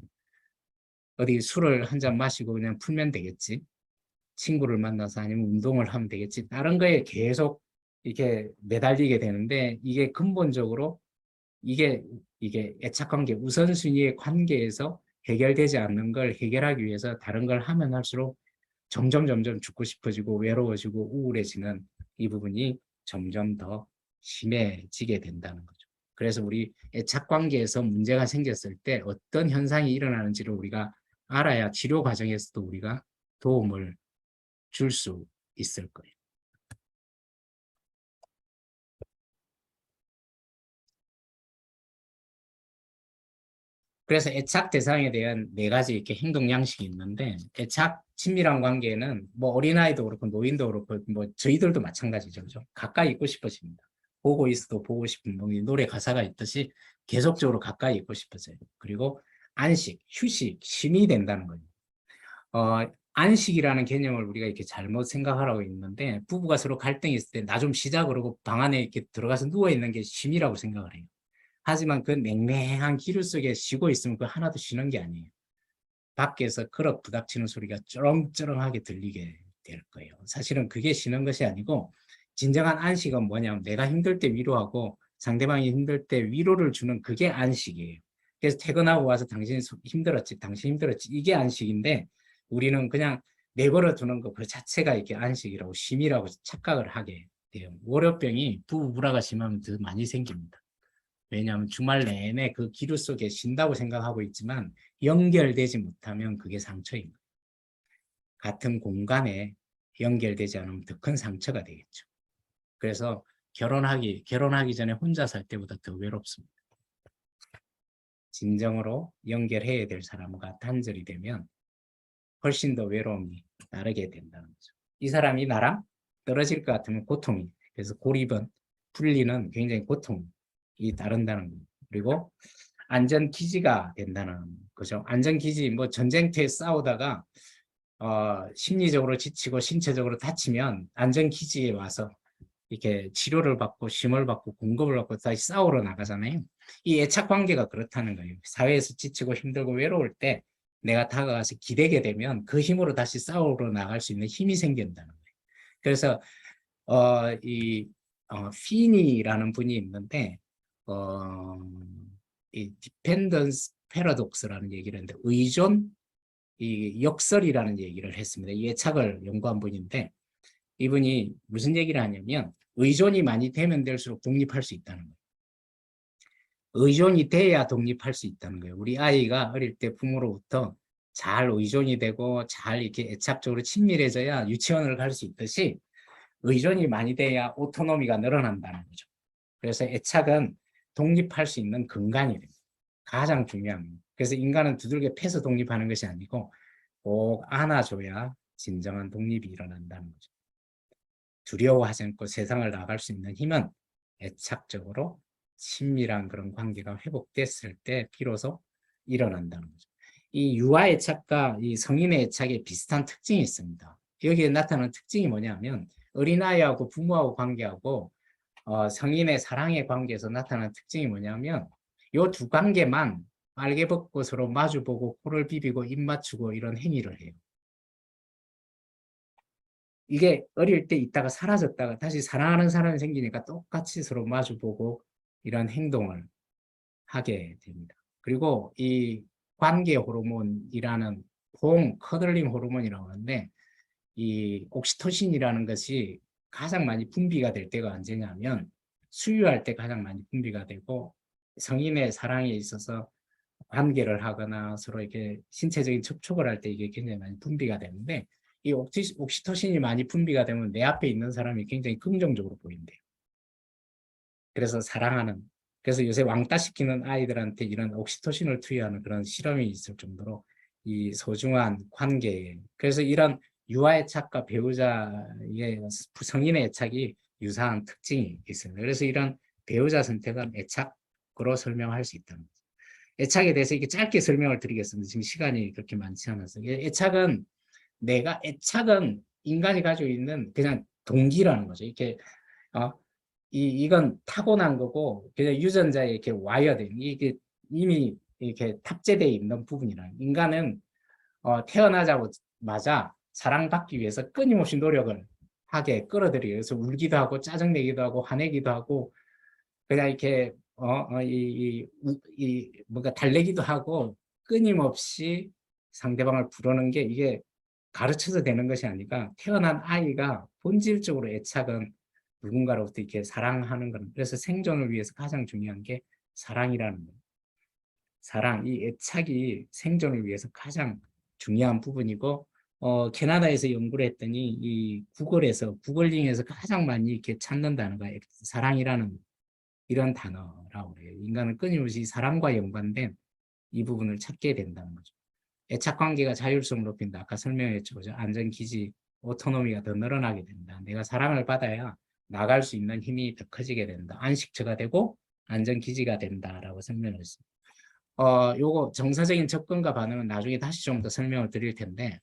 어디 술을 한 잔 마시고 그냥 풀면 되겠지. 친구를 만나서 아니면 운동을 하면 되겠지. 다른 거에 계속 이렇게 매달리게 되는데 이게 근본적으로 이게 애착관계, 우선순위의 관계에서 해결되지 않는 걸 해결하기 위해서 다른 걸 하면 할수록 점점 죽고 싶어지고 외로워지고 우울해지는 이 부분이 점점 더 심해지게 된다는 거죠. 그래서 우리 애착관계에서 문제가 생겼을 때 어떤 현상이 일어나는지를 우리가 알아야 치료 과정에서도 우리가 도움을 줄 수 있을 거예요. 그래서 애착 대상에 대한 네 가지 이렇게 행동 양식이 있는데 애착 친밀한 관계는 뭐 어린아이도 그렇고 노인도 그렇고 뭐 저희들도 마찬가지죠. 그죠? 가까이 있고 싶어집니다. 보고 있어도 보고 싶은 노래 가사가 있듯이 계속적으로 가까이 있고 싶어져요. 그리고 안식, 휴식, 쉼이 된다는 거예요. 안식이라는 개념을 우리가 이렇게 잘못 생각하라고 있는데 부부가 서로 갈등이 있을 때 나 좀 쉬자 그러고 방 안에 이렇게 들어가서 누워 있는 게 쉼이라고 생각을 해요. 하지만 그 맹맹한 기류 속에 쉬고 있으면 그 하나도 쉬는 게 아니에요. 밖에서 크럭 부닥치는 소리가 쩌렁쩌렁하게 들리게 될 거예요. 사실은 그게 쉬는 것이 아니고 진정한 안식은 뭐냐면 내가 힘들 때 위로하고 상대방이 힘들 때 위로를 주는 그게 안식이에요. 그래서 퇴근하고 와서 당신 힘들었지, 당신 힘들었지 이게 안식인데 우리는 그냥 내버려 두는 거 그 자체가 이렇게 안식이라고 쉼이라고 착각을 하게 돼요. 월요병이 부부 불화가 심하면 더 많이 생깁니다. 왜냐하면 주말 내내 그 기류 속에 쉰다고 생각하고 있지만 연결되지 못하면 그게 상처입니다. 같은 공간에 연결되지 않으면 더 큰 상처가 되겠죠. 그래서 결혼하기 전에 혼자 살 때보다 더 외롭습니다. 진정으로 연결해야 될 사람과 단절이 되면 훨씬 더 외로움이 따르게 된다는 거죠. 이 사람이 나랑 떨어질 것 같으면 고통이, 그래서 고립은 분리는 굉장히 고통이 따른다는 거예요. 그리고 안전기지가 된다는 거죠. 안전기지, 뭐 전쟁터에 싸우다가 심리적으로 지치고 신체적으로 다치면 안전기지에 와서 이렇게 치료를 받고 쉼을 받고 공급을 받고 다시 싸우러 나가잖아요. 이 애착 관계가 그렇다는 거예요. 사회에서 지치고 힘들고 외로울 때 내가 다가가서 기대게 되면 그 힘으로 다시 싸우러 나갈 수 있는 힘이 생긴다는 거예요. 그래서 피니라는 분이 있는데 어, 이 디펜던스 패러독스라는 얘기를 했는데 이 역설이라는 얘기를 했습니다. 이 애착을 연구한 분인데 이분이 무슨 얘기를 하냐면 의존이 많이 되면 될수록 독립할 수 있다는 거예요. 의존이 돼야 독립할 수 있다는 거예요. 우리 아이가 어릴 때 부모로부터 잘 의존이 되고 잘 이렇게 애착적으로 친밀해져야 유치원을 갈 수 있듯이 의존이 많이 돼야 오토노미가 늘어난다는 거죠. 그래서 애착은 독립할 수 있는 근간이 됩니다. 가장 중요합니다. 그래서 인간은 두들겨 패서 독립하는 것이 아니고 꼭 안아줘야 진정한 독립이 일어난다는 거죠. 두려워하지 않고 세상을 나갈 수 있는 힘은 애착적으로 친밀한 그런 관계가 회복됐을 때 비로소 일어난다는 거죠. 이 유아 애착과 이 성인의 애착에 비슷한 특징이 있습니다. 여기에 나타나는 특징이 뭐냐면 어린아이하고 부모하고 관계하고 성인의 사랑의 관계에서 나타나는 특징이 뭐냐면 이 두 관계만 빨개 벗고 서로 마주보고 코를 비비고 입 맞추고 이런 행위를 해요. 이게 어릴 때 있다가 사라졌다가 다시 사랑하는 사람이 생기니까 똑같이 서로 마주보고 이런 행동을 하게 됩니다. 그리고 이 관계 호르몬이라는 커들림 호르몬이라고 하는데 이 옥시토신이라는 것이 가장 많이 분비가 될 때가 언제냐면 수유할 때 가장 많이 분비가 되고 성인의 사랑에 있어서 관계를 하거나 서로 이렇게 신체적인 접촉을 할 때 이게 굉장히 많이 분비가 되는데 이 옥시토신이 많이 분비가 되면 내 앞에 있는 사람이 굉장히 긍정적으로 보인대요. 그래서 사랑하는 그래서 요새 왕따 시키는 아이들한테 이런 옥시토신을 투여하는 그런 실험이 있을 정도로 이 소중한 관계에 그래서 이런 유아 애착과 배우자의 성인의 애착이 유사한 특징이 있습니다. 그래서 이런 배우자 선택은 애착으로 설명할 수 있다는 거죠. 애착에 대해서 이렇게 짧게 설명을 드리겠습니다. 지금 시간이 그렇게 많지 않아서. 애착은 인간이 가지고 있는 그냥 동기라는 거죠. 이렇게 이건 타고난 거고 그냥 유전자에 이렇게 와이어된 이게 이미 이렇게 탑재되어 있는 부분이라 인간은 태어나자마자 사랑받기 위해서 끊임없이 노력을 하게 끌어들이기 위해서 울기도 하고 짜증내기도 하고 화내기도 하고 그냥 이렇게 뭔가 달래기도 하고 끊임없이 상대방을 부르는 게 이게 가르쳐서 되는 것이 아니라 태어난 아이가 본질적으로 애착은 누군가로부터 이렇게 사랑하는 거는 그래서 생존을 위해서 가장 중요한 게 사랑이라는 거예요. 사랑, 이 애착이 생존을 위해서 가장 중요한 부분이고 캐나다에서 연구를 했더니 이 구글링에서 가장 많이 이렇게 찾는 단어가 사랑이라는 이런 단어라고 해요. 인간은 끊임없이 사랑과 연관된 이 부분을 찾게 된다는 거죠. 애착 관계가 자율성을 높인다. 아까 설명했죠. 안전기지, 오토노미가 더 늘어나게 된다. 내가 사랑을 받아야 나갈 수 있는 힘이 더 커지게 된다. 안식처가 되고 안전기지가 된다라고 설명했습니다. 요거 정서적인 접근과 반응은 나중에 다시 좀 더 설명을 드릴 텐데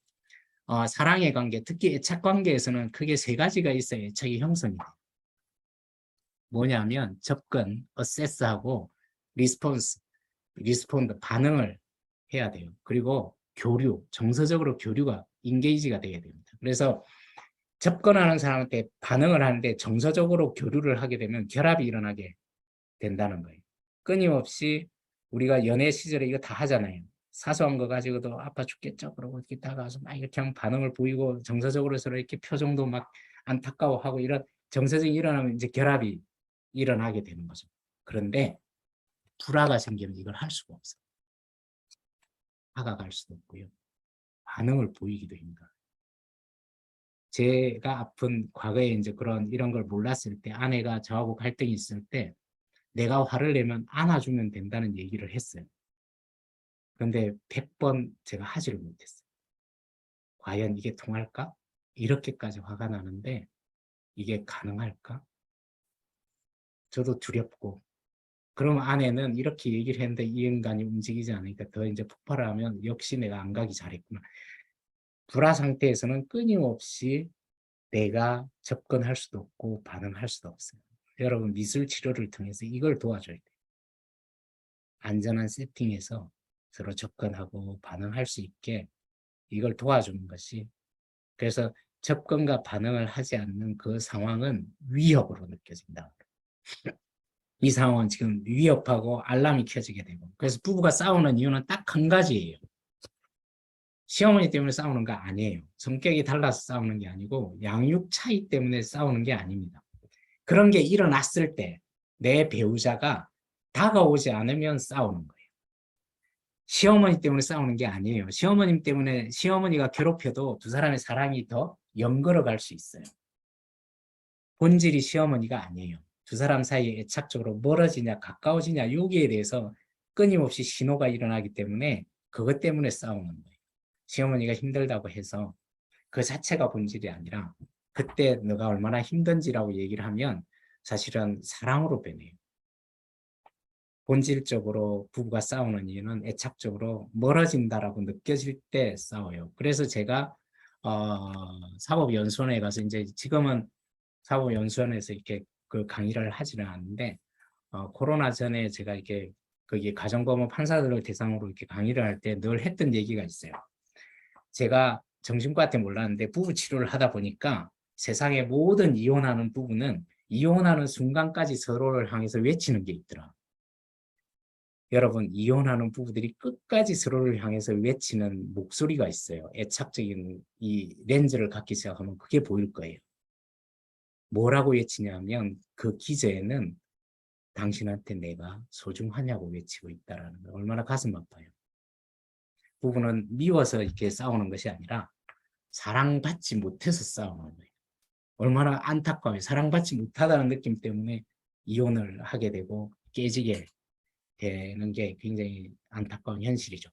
사랑의 관계, 특히 애착 관계에서는 크게 세 가지가 있어야 애착이 형성이 돼요. 뭐냐면 접근, 어세스하고 리스폰드, 반응을 해야 돼요. 그리고 교류, 정서적으로 교류가 인게이지가 돼야 됩니다. 그래서 접근하는 사람한테 반응을 하는데 정서적으로 교류를 하게 되면 결합이 일어나게 된다는 거예요. 끊임없이 우리가 연애 시절에 이거 다 하잖아요. 사소한 거 가지고도 아파 죽겠죠. 그러고 이렇게 다가와서 막 이렇게 하면 반응을 보이고 정서적으로 서로 이렇게 표정도 막 안타까워하고 이런 정서적인 일어나면 이제 결합이 일어나게 되는 거죠. 그런데 불화가 생기면 이걸 할 수가 없어요. 다가갈 수도 없고요. 반응을 보이기도 힘들어요. 제가 아픈 과거에 이제 이런 걸 몰랐을 때 아내가 저하고 갈등이 있을 때 내가 화를 내면 안아주면 된다는 얘기를 했어요. 그런데 100번 제가 하지를 못했어요. 과연 이게 통할까? 이렇게까지 화가 나는데 이게 가능할까? 저도 두렵고 그럼 아내는 이렇게 얘기를 했는데 이 인간이 움직이지 않으니까 더 이제 폭발을 하면 역시 내가 안 가기 잘했구나. 불화 상태에서는 끊임없이 내가 접근할 수도 없고 반응할 수도 없어요. 여러분 미술 치료를 통해서 이걸 도와줘야 돼요. 안전한 세팅에서 서로 접근하고 반응할 수 있게 이걸 도와주는 것이 그래서 접근과 반응을 하지 않는 그 상황은 위협으로 느껴진다. 이 상황은 지금 위협하고 알람이 켜지게 되고 그래서 부부가 싸우는 이유는 딱 한 가지예요. 시어머니 때문에 싸우는 거 아니에요. 성격이 달라서 싸우는 게 아니고 양육 차이 때문에 싸우는 게 아닙니다. 그런 게 일어났을 때 내 배우자가 다가오지 않으면 싸우는 거예요. 시어머니 때문에 싸우는 게 아니에요. 시어머님 때문에 시어머니가 괴롭혀도 두 사람의 사랑이 더 연걸어 갈 수 있어요. 본질이 시어머니가 아니에요. 두 사람 사이에 애착적으로 멀어지냐 가까워지냐 여기에 대해서 끊임없이 신호가 일어나기 때문에 그것 때문에 싸우는 거예요. 시어머니가 힘들다고 해서 그 자체가 본질이 아니라 그때 너가 얼마나 힘든지라고 얘기를 하면 사실은 사랑으로 변해요. 본질적으로 부부가 싸우는 이유는 애착적으로 멀어진다라고 느껴질 때 싸워요. 그래서 제가 사법연수원에 가서 이제 지금은 사법연수원에서 이렇게 그 강의를 하지는 않는데 코로나 전에 제가 이렇게 거기 가정법원 판사들을 대상으로 이렇게 강의를 할 때 늘 했던 얘기가 있어요. 제가 정신과 때 몰랐는데 부부 치료를 하다 보니까 세상의 모든 이혼하는 부부는 이혼하는 순간까지 서로를 향해서 외치는 게 있더라. 여러분, 이혼하는 부부들이 끝까지 서로를 향해서 외치는 목소리가 있어요. 애착적인 이 렌즈를 갖기 시작하면 그게 보일 거예요. 뭐라고 외치냐면 그 기저에는 당신한테 내가 소중하냐고 외치고 있다라는 거. 얼마나 가슴 아파요. 부부는 미워서 이렇게 싸우는 것이 아니라 사랑받지 못해서 싸우는 거예요. 얼마나 안타까워요. 사랑받지 못하다는 느낌 때문에 이혼을 하게 되고 깨지게 되는 게 굉장히 안타까운 현실이죠.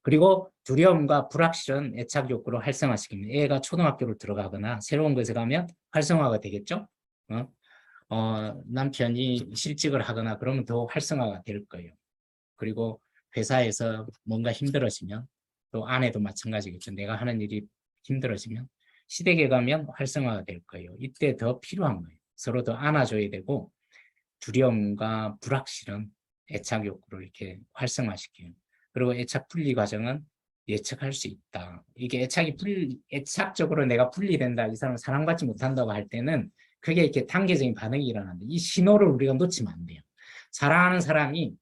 그리고 두려움과 불확실은 애착 욕구를 활성화시킵니다. 애가 초등학교를 들어가거나 새로운 곳에 가면 활성화가 되겠죠. 남편이 실직을 하거나 그러면 더 활성화가 될 거예요. 그리고 회사에서 뭔가 힘들어지면 또 아내도 마찬가지겠죠. 내가 하는 일이 힘들어지면 시댁에 가면 활성화가 될 거예요. 이때 더 필요한 거예요. 서로 더 안아줘야 되고 두려움과 불확실은 애착 욕구를 이렇게 활성화시켜요. 그리고 애착 분리 과정은 예측할 수 있다. 이게 애착적으로 내가 분리된다. 이 사람을 사랑받지 못한다고 할 때는 그게 이렇게 단계적인 반응이 일어나는데 이 신호를 우리가 놓치면 안 돼요. 사랑하는 사람이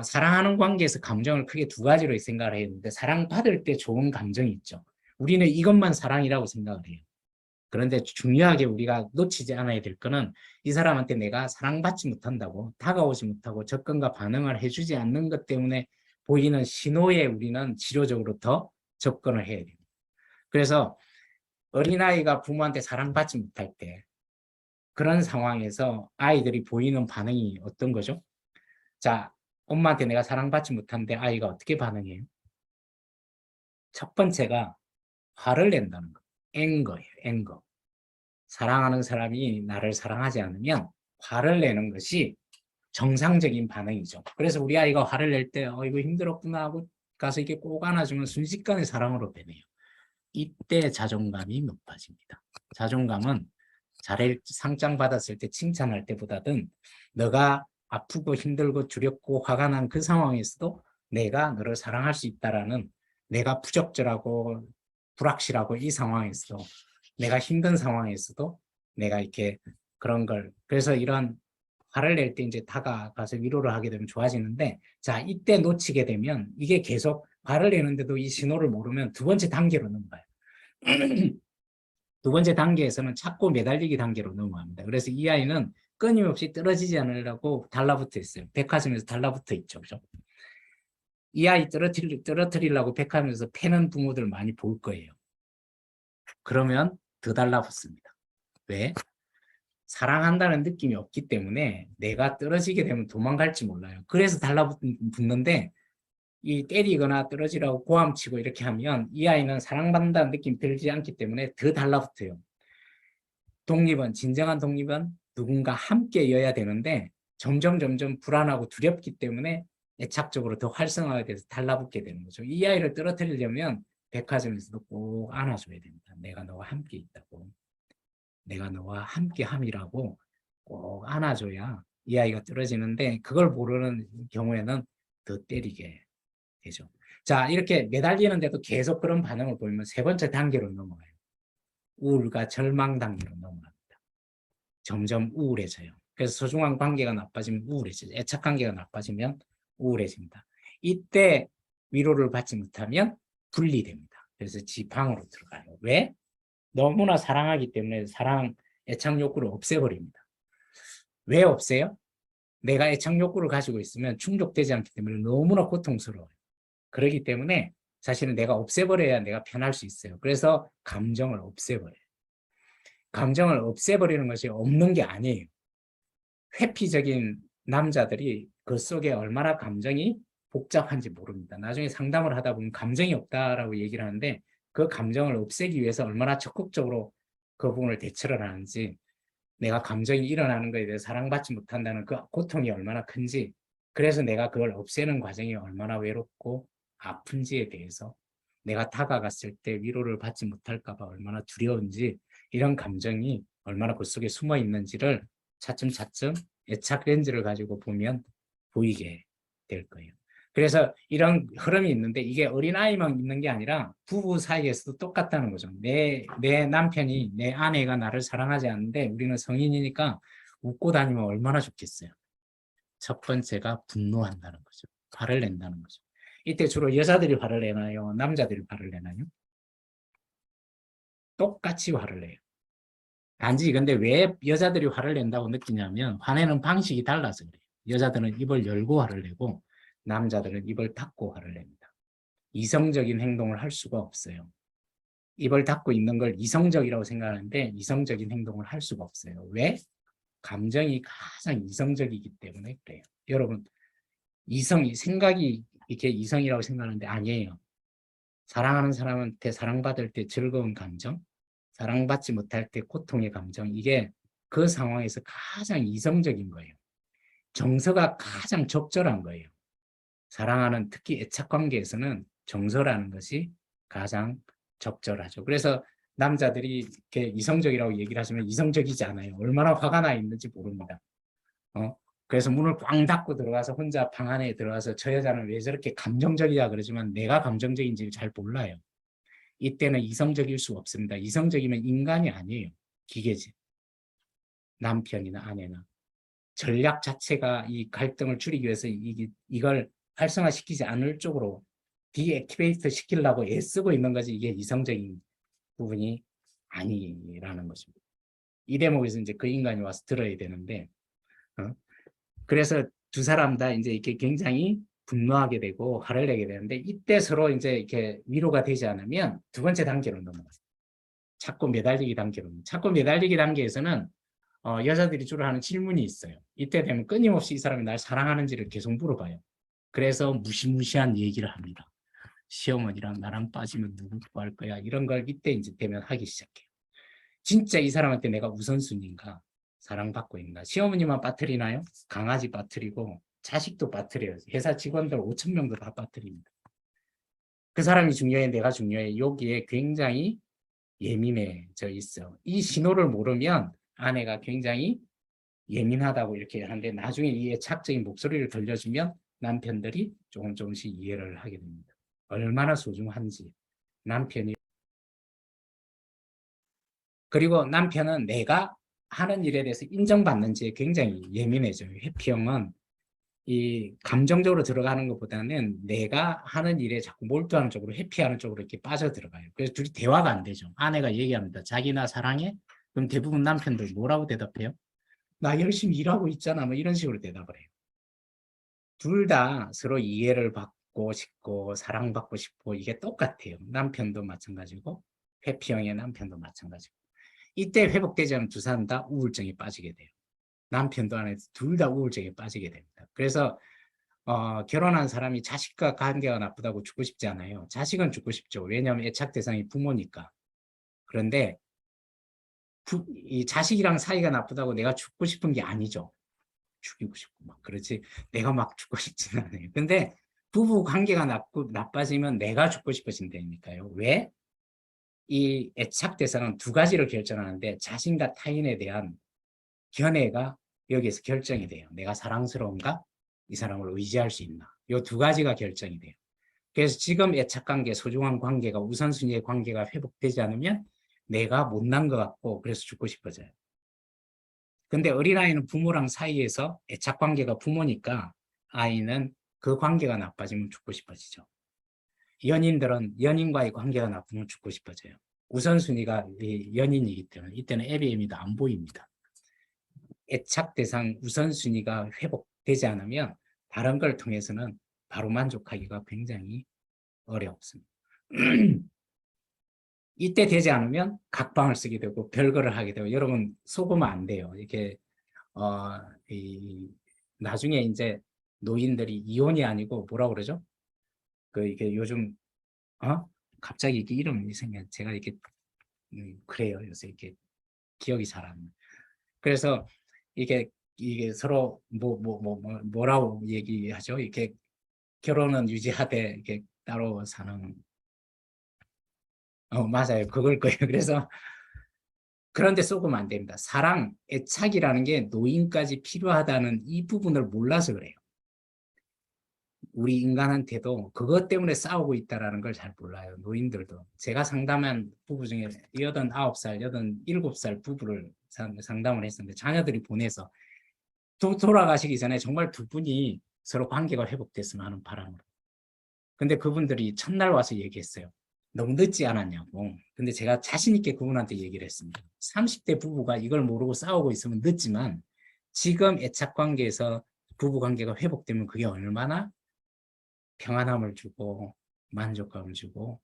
사랑하는 관계에서 감정을 크게 두 가지로 생각을 해야 되는데 사랑받을 때 좋은 감정이 있죠. 우리는 이것만 사랑이라고 생각을 해요. 그런데 중요하게 우리가 놓치지 않아야 될 거는 이 사람한테 내가 사랑받지 못한다고 다가오지 못하고 접근과 반응을 해주지 않는 것 때문에 보이는 신호에 우리는 치료적으로 더 접근을 해야 됩니다. 그래서 어린아이가 부모한테 사랑받지 못할 때 그런 상황에서 아이들이 보이는 반응이 어떤 거죠? 자, 엄마한테 내가 사랑받지 못하는데 아이가 어떻게 반응해요? 첫 번째가 화를 낸다는 거. 앵거예요. 앵거. 사랑하는 사람이 나를 사랑하지 않으면 화를 내는 것이 정상적인 반응이죠. 그래서 우리 아이가 화를 낼 때 이거 힘들었구나 하고 가서 이렇게 꼭 안아주면 순식간에 사랑으로 변해요. 이때 자존감이 높아집니다. 자존감은 상장 받았을 때 칭찬할 때보다는 너가 아프고 힘들고 두렵고 화가 난 그 상황에서도 내가 너를 사랑할 수 있다라는 내가 부적절하고 불확실하고 이 상황에서도 내가 힘든 상황에서도 내가 이렇게 그런 걸 그래서 이런 화를 낼 때 이제 다가가서 위로를 하게 되면 좋아지는데 자 이때 놓치게 되면 이게 계속 화를 내는데도 이 신호를 모르면 두 번째 단계로 넘어가요. 두 번째 단계에서는 찾고 매달리기 단계로 넘어갑니다. 그래서 이 아이는 끊임없이 떨어지지 않으려고 달라붙어 있어요. 백화점에서 달라붙어 있죠. 그죠? 이 아이 떨어뜨리려고 백화점에서 패는 부모들 많이 볼 거예요. 그러면 더 달라붙습니다. 왜? 사랑한다는 느낌이 없기 때문에 내가 떨어지게 되면 도망갈지 몰라요. 그래서 달라붙는데 이 때리거나 떨어지라고 고함치고 이렇게 하면 이 아이는 사랑받는다는 느낌이 들지 않기 때문에 더 달라붙어요. 진정한 독립은 누군가 함께여야 되는데 점점 불안하고 두렵기 때문에 애착적으로 더 활성화가 돼서 달라붙게 되는 거죠. 이 아이를 떨어뜨리려면 백화점에서도 꼭 안아줘야 됩니다. 내가 너와 함께 있다고. 내가 너와 함께함이라고 꼭 안아줘야 이 아이가 떨어지는데 그걸 모르는 경우에는 더 때리게 되죠. 자, 이렇게 매달리는데도 계속 그런 반응을 보이면 세 번째 단계로 넘어가요. 우울과 절망 단계로 넘어갑니다. 점점 우울해져요. 그래서 소중한 관계가 나빠지면 우울해져요. 애착 관계가 나빠지면 우울해집니다. 이때 위로를 받지 못하면 분리됩니다. 그래서 지방으로 들어가요. 왜? 너무나 사랑하기 때문에 애착 욕구를 없애버립니다. 왜 없애요? 내가 애착 욕구를 가지고 있으면 충족되지 않기 때문에 너무나 고통스러워요. 그렇기 때문에 사실은 내가 없애버려야 내가 편할 수 있어요. 그래서 감정을 없애버려요. 감정을 없애버리는 것이 없는 게 아니에요. 회피적인 남자들이 그 속에 얼마나 감정이 복잡한지 모릅니다. 나중에 상담을 하다 보면 감정이 없다라고 얘기를 하는데 그 감정을 없애기 위해서 얼마나 적극적으로 그 부분을 대처를 하는지 내가 감정이 일어나는 것에 대해서 사랑받지 못한다는 그 고통이 얼마나 큰지 그래서 내가 그걸 없애는 과정이 얼마나 외롭고 아픈지에 대해서 내가 다가갔을 때 위로를 받지 못할까 봐 얼마나 두려운지 이런 감정이 얼마나 그 속에 숨어 있는지를 차츰 애착 렌즈를 가지고 보면 보이게 될 거예요. 그래서 이런 흐름이 있는데 이게 어린아이만 있는 게 아니라 부부 사이에서도 똑같다는 거죠. 내 남편이, 내 아내가 나를 사랑하지 않는데 우리는 성인이니까 웃고 다니면 얼마나 좋겠어요. 첫 번째가 분노한다는 거죠. 화를 낸다는 거죠. 이때 주로 여자들이 화를 내나요? 남자들이 화를 내나요? 똑같이 화를 내요. 단지 근데 왜 여자들이 화를 낸다고 느끼냐면 화내는 방식이 달라서 그래요. 여자들은 입을 열고 화를 내고 남자들은 입을 닫고 화를 냅니다. 이성적인 행동을 할 수가 없어요. 입을 닫고 있는 걸 이성적이라고 생각하는데 이성적인 행동을 할 수가 없어요. 왜? 감정이 가장 이성적이기 때문에 그래요. 여러분, 생각이 이렇게 이성이라고 생각하는데 아니에요. 사랑하는 사람한테 사랑받을 때 즐거운 감정, 사랑받지 못할 때 고통의 감정, 이게 그 상황에서 가장 이성적인 거예요. 정서가 가장 적절한 거예요. 사랑하는 특히 애착 관계에서는 정서라는 것이 가장 적절하죠. 그래서 남자들이 이렇게 이성적이라고 얘기를 하시면 이성적이지 않아요. 얼마나 화가 나 있는지 모릅니다. 그래서 문을 꽝 닫고 들어가서 혼자 방 안에 들어가서 저 여자는 왜 저렇게 감정적이야 그러지만 내가 감정적인지 잘 몰라요. 이때는 이성적일 수 없습니다. 이성적이면 인간이 아니에요. 기계지. 남편이나 아내나. 전략 자체가 이 갈등을 줄이기 위해서 이걸 활성화시키지 않을 쪽으로 디액티베이트 시키려고 애쓰고 있는 거지 이게 이성적인 부분이 아니라는 것입니다. 이 대목에서 이제 그 인간이 와서 들어야 되는데 그래서 두 사람 다 이제 이렇게 굉장히 분노하게 되고 화를 내게 되는데 이때 서로 이제 이렇게 위로가 되지 않으면 두 번째 단계로 넘어가요. 자꾸 매달리기 단계로. 자꾸 매달리기 단계에서는 여자들이 주로 하는 질문이 있어요. 이때 되면 끊임없이 이 사람이 날 사랑하는지를 계속 물어봐요. 그래서 무시무시한 얘기를 합니다. 시어머니랑 나랑 빠지면 누구 구할 거야? 이런 걸 이때 이제 되면 하기 시작해요. 진짜 이 사람한테 내가 우선순위인가? 사랑받고 있는가? 시어머니만 빠뜨리나요? 강아지 빠뜨리고 자식도 빠뜨려요. 회사 직원들 5천 명도 다 빠뜨립니다. 그 사람이 중요해, 내가 중요해. 여기에 굉장히 예민해져 있어. 이 신호를 모르면 아내가 굉장히 예민하다고 이렇게 하는데 나중에 이 애착적인 목소리를 들려주면 남편들이 조금씩 이해를 하게 됩니다. 얼마나 소중한지 남편이. 그리고 남편은 내가 하는 일에 대해서 인정받는지에 굉장히 예민해져요. 해피형은 이 감정적으로 들어가는 것보다는 내가 하는 일에 자꾸 몰두하는 쪽으로 해피하는 쪽으로 이렇게 빠져들어가요. 그래서 둘이 대화가 안 되죠. 아내가 얘기합니다. 자기 나 사랑해? 그럼 대부분 남편들 뭐라고 대답해요? 나 열심히 일하고 있잖아. 뭐 이런 식으로 대답을 해요. 둘 다 서로 이해를 받고 싶고 사랑받고 싶고 이게 똑같아요. 남편도 마찬가지고 회피형의 남편도 마찬가지고. 이때 회복되지 않으면 두 사람 다 우울증에 빠지게 돼요. 남편도 아내도 둘 다 우울증에 빠지게 됩니다. 그래서 결혼한 사람이 자식과 관계가 나쁘다고 죽고 싶지 않아요. 자식은 죽고 싶죠. 왜냐하면 애착 대상이 부모니까. 그런데 이 자식이랑 사이가 나쁘다고 내가 죽고 싶은 게 아니죠. 죽이고 싶고 막 그렇지 내가 막 죽고 싶지는 않아요. 근데 부부 관계가 나빠지면 내가 죽고 싶어진다니까요. 왜? 이 애착 대상은 두 가지를 결정하는데 자신과 타인에 대한 견해가 여기에서 결정이 돼요. 내가 사랑스러운가? 이 사람을 의지할 수 있나? 이 두 가지가 결정이 돼요. 그래서 지금 애착 관계, 소중한 관계가 우선순위의 관계가 회복되지 않으면 내가 못난 것 같고 그래서 죽고 싶어져요. 근데 어린아이는 부모랑 사이에서 애착 관계가 부모니까 아이는 그 관계가 나빠지면 죽고 싶어지죠. 연인들은 연인과의 관계가 나쁘면 죽고 싶어져요. 우선순위가 연인이기 때문에 이때는 ABM이도 안 보입니다. 애착 대상 우선순위가 회복되지 않으면 다른 걸 통해서는 바로 만족하기가 굉장히 어렵습니다. 이때 되지 않으면 각방을 쓰게 되고 별거를 하게 되고 여러분 속으면 안 돼요. 이렇게 나중에 이제 노인들이 이혼이 아니고 뭐라 그러죠? 이게 요즘 갑자기 이게 이름이 생겨 제가 이렇게 그래요. 요새 이렇게 기억이 잘 안 나요. 그래서 이게 서로 뭐라고 얘기하죠? 이렇게 결혼은 유지하되 이렇게 따로 사는 맞아요. 그걸 거예요. 그래서 그런데 쏘으면 안 됩니다. 사랑, 애착이라는 게 노인까지 필요하다는 이 부분을 몰라서 그래요. 우리 인간한테도 그것 때문에 싸우고 있다라는 걸 잘 몰라요. 노인들도. 제가 상담한 부부 중에 89살, 87살 부부를 상담을 했었는데 자녀들이 보내서 돌아가시기 전에 정말 두 분이 서로 관계가 회복됐으면 하는 바람으로. 근데 그분들이 첫날 와서 얘기했어요. 너무 늦지 않았냐고. 근데 제가 자신 있게 그분한테 얘기를 했습니다. 30대 부부가 이걸 모르고 싸우고 있으면 늦지만 지금 애착 관계에서 부부 관계가 회복되면 그게 얼마나 평안함을 주고 만족감을 주고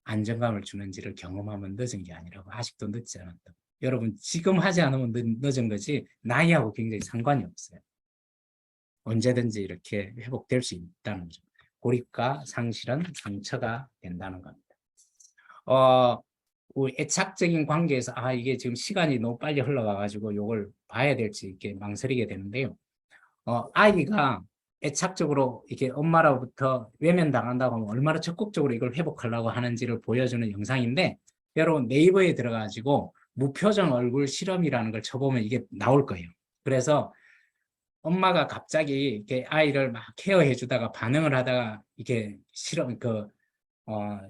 안정감을 주는지를 경험하면 늦은 게 아니라고. 아직도 늦지 않았다고. 여러분 지금 하지 않으면 늦은 거지 나이하고 굉장히 상관이 없어요. 언제든지 이렇게 회복될 수 있다는 거죠. 고립과 상실은 상처가 된다는 겁니다. 애착적인 관계에서 이게 지금 시간이 너무 빨리 흘러가가지고 이걸 봐야 될지 이렇게 망설이게 되는데요. 아이가 애착적으로 이렇게 엄마로부터 외면당한다고 하면 얼마나 적극적으로 이걸 회복하려고 하는지를 보여주는 영상인데 여러분 네이버에 들어가지고 무표정 얼굴 실험이라는 걸 쳐보면 이게 나올 거예요. 그래서 엄마가 갑자기 이렇게 아이를 막 케어해 주다가 반응을 하다가 이렇게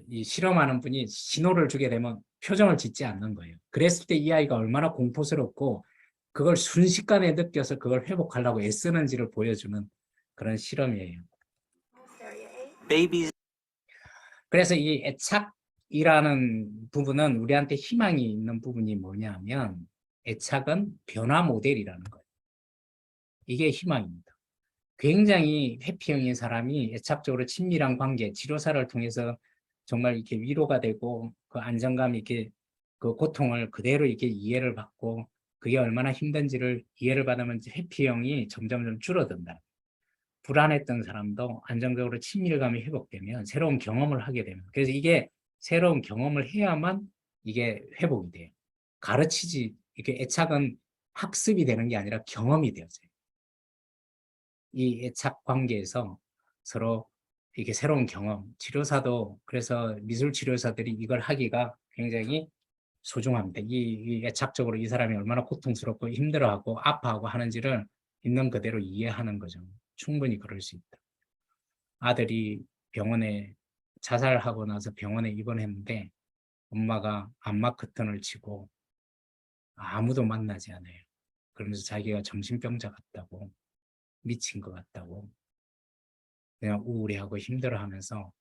이 실험하는 분이 신호를 주게 되면 표정을 짓지 않는 거예요. 그랬을 때 이 아이가 얼마나 공포스럽고 그걸 순식간에 느껴서 그걸 회복하려고 애쓰는지를 보여주는 그런 실험이에요. 그래서 이 애착이라는 부분은 우리한테 희망이 있는 부분이 뭐냐면 애착은 변화 모델이라는 거예요. 이게 희망입니다. 굉장히 회피형인 사람이 애착적으로 친밀한 관계, 치료사를 통해서 정말 이렇게 위로가 되고 그 안정감이 이렇게 그 고통을 그대로 이렇게 이해를 받고 그게 얼마나 힘든지를 이해를 받으면 회피형이 점점 줄어든다. 불안했던 사람도 안정적으로 친밀감이 회복되면 새로운 경험을 하게 됩니다. 그래서 이게 새로운 경험을 해야만 이게 회복이 돼요. 가르치지, 이렇게 애착은 학습이 되는 게 아니라 경험이 되어져요. 이 애착 관계에서 서로 이게 새로운 경험, 치료사도 그래서 미술 치료사들이 이걸 하기가 굉장히 소중합니다. 이 애착적으로 이 사람이 얼마나 고통스럽고 힘들어하고 아파하고 하는지를 있는 그대로 이해하는 거죠. 충분히 그럴 수 있다. 아들이 병원에 자살하고 나서 병원에 입원했는데 엄마가 암막 커튼을 치고 아무도 만나지 않아요. 그러면서 자기가 정신병자 같다고 미친 것 같다고 그냥 우울해하고 힘들어하면서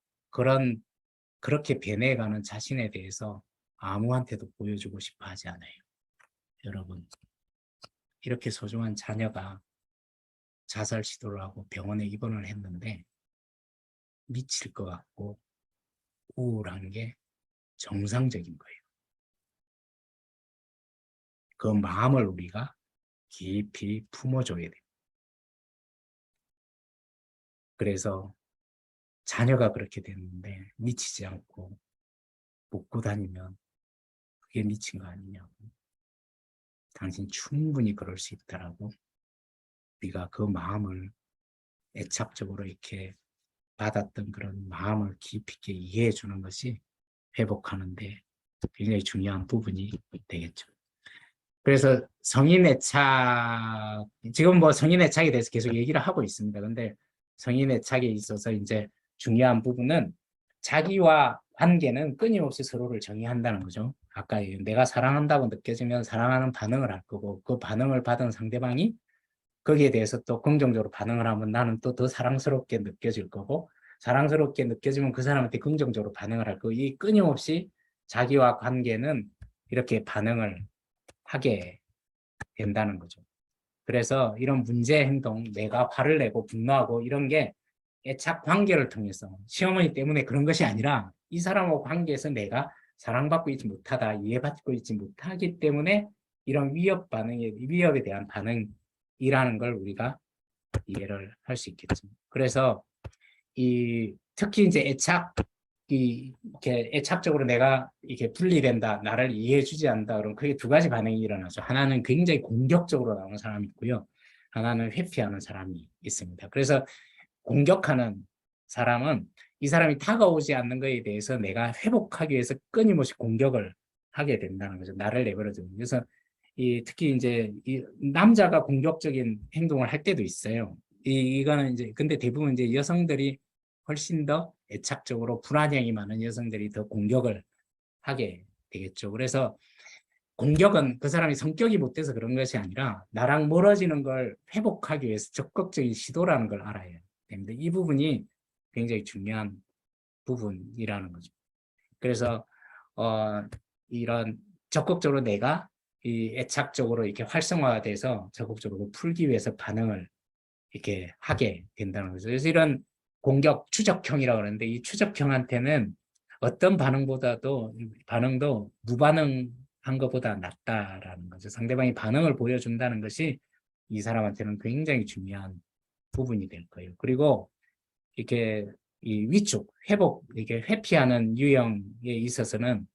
그렇게 변해가는 자신에 대해서 아무한테도 보여주고 싶어 하지 않아요. 여러분, 이렇게 소중한 자녀가 자살 시도를 하고 병원에 입원을 했는데 미칠 것 같고 우울한 게 정상적인 거예요. 그 마음을 우리가 깊이 품어줘야 돼요. 그래서 자녀가 그렇게 됐는데 미치지 않고 웃고 다니면 그게 미친 거 아니냐고. 당신 충분히 그럴 수 있다라고 우리가 그 마음을 애착적으로 이렇게 받았던 그런 마음을 깊이 있게 이해해 주는 것이 회복하는데 굉장히 중요한 부분이 되겠죠. 그래서 성인 애착, 지금 뭐 성인 애착에 대해서 계속 얘기를 하고 있습니다. 근데 성인 애착에 있어서 이제 중요한 부분은 자기와 관계는 끊임없이 서로를 정의한다는 거죠. 아까 내가 사랑한다고 느껴지면 사랑하는 반응을 할 거고 그 반응을 받은 상대방이 거기에 대해서 또 긍정적으로 반응을 하면 나는 또 더 사랑스럽게 느껴질 거고 사랑스럽게 느껴지면 그 사람한테 긍정적으로 반응을 할 거고 이 끊임없이 자기와 관계는 이렇게 반응을 하게 된다는 거죠. 그래서 이런 문제 행동, 내가 화를 내고 분노하고 이런 게 애착 관계를 통해서 시어머니 때문에 그런 것이 아니라 이 사람하고 관계에서 내가 사랑받고 있지 못하다, 이해받고 있지 못하기 때문에 이런 위협에 대한 반응이라는 걸 우리가 이해를 할 수 있겠죠. 그래서 특히 이제 이렇게 애착적으로 내가 이렇게 분리된다, 나를 이해해주지 않는다, 그럼 크게 두 가지 반응이 일어나죠. 하나는 굉장히 공격적으로 나오는 사람이 있고요. 하나는 회피하는 사람이 있습니다. 그래서 공격하는 사람은 이 사람이 다가오지 않는 것에 대해서 내가 회복하기 위해서 끊임없이 공격을 하게 된다는 거죠. 나를 내버려두는. 그래서 특히 이제 이 남자가 공격적인 행동을 할 때도 있어요. 이거는 이제 근데 대부분 이제 여성들이 훨씬 더 애착적으로 불안형이 많은 여성들이 더 공격을 하게 되겠죠. 그래서 공격은 그 사람이 성격이 못돼서 그런 것이 아니라 나랑 멀어지는 걸 회복하기 위해서 적극적인 시도라는 걸 알아야 됩니다. 이 부분이 굉장히 중요한 부분이라는 거죠. 그래서 이런 적극적으로 내가 이 애착적으로 이렇게 활성화돼서 적극적으로 풀기 위해서 반응을 이렇게 하게 된다는 거죠. 그래서 이런 공격 추적형이라고 그러는데 이 추적형한테는 어떤 반응도 무반응한 것보다 낫다라는 거죠. 상대방이 반응을 보여준다는 것이 이 사람한테는 굉장히 중요한 부분이 될 거예요. 그리고 이렇게 이 위축, 회복, 이렇게 회피하는 유형에 있어서는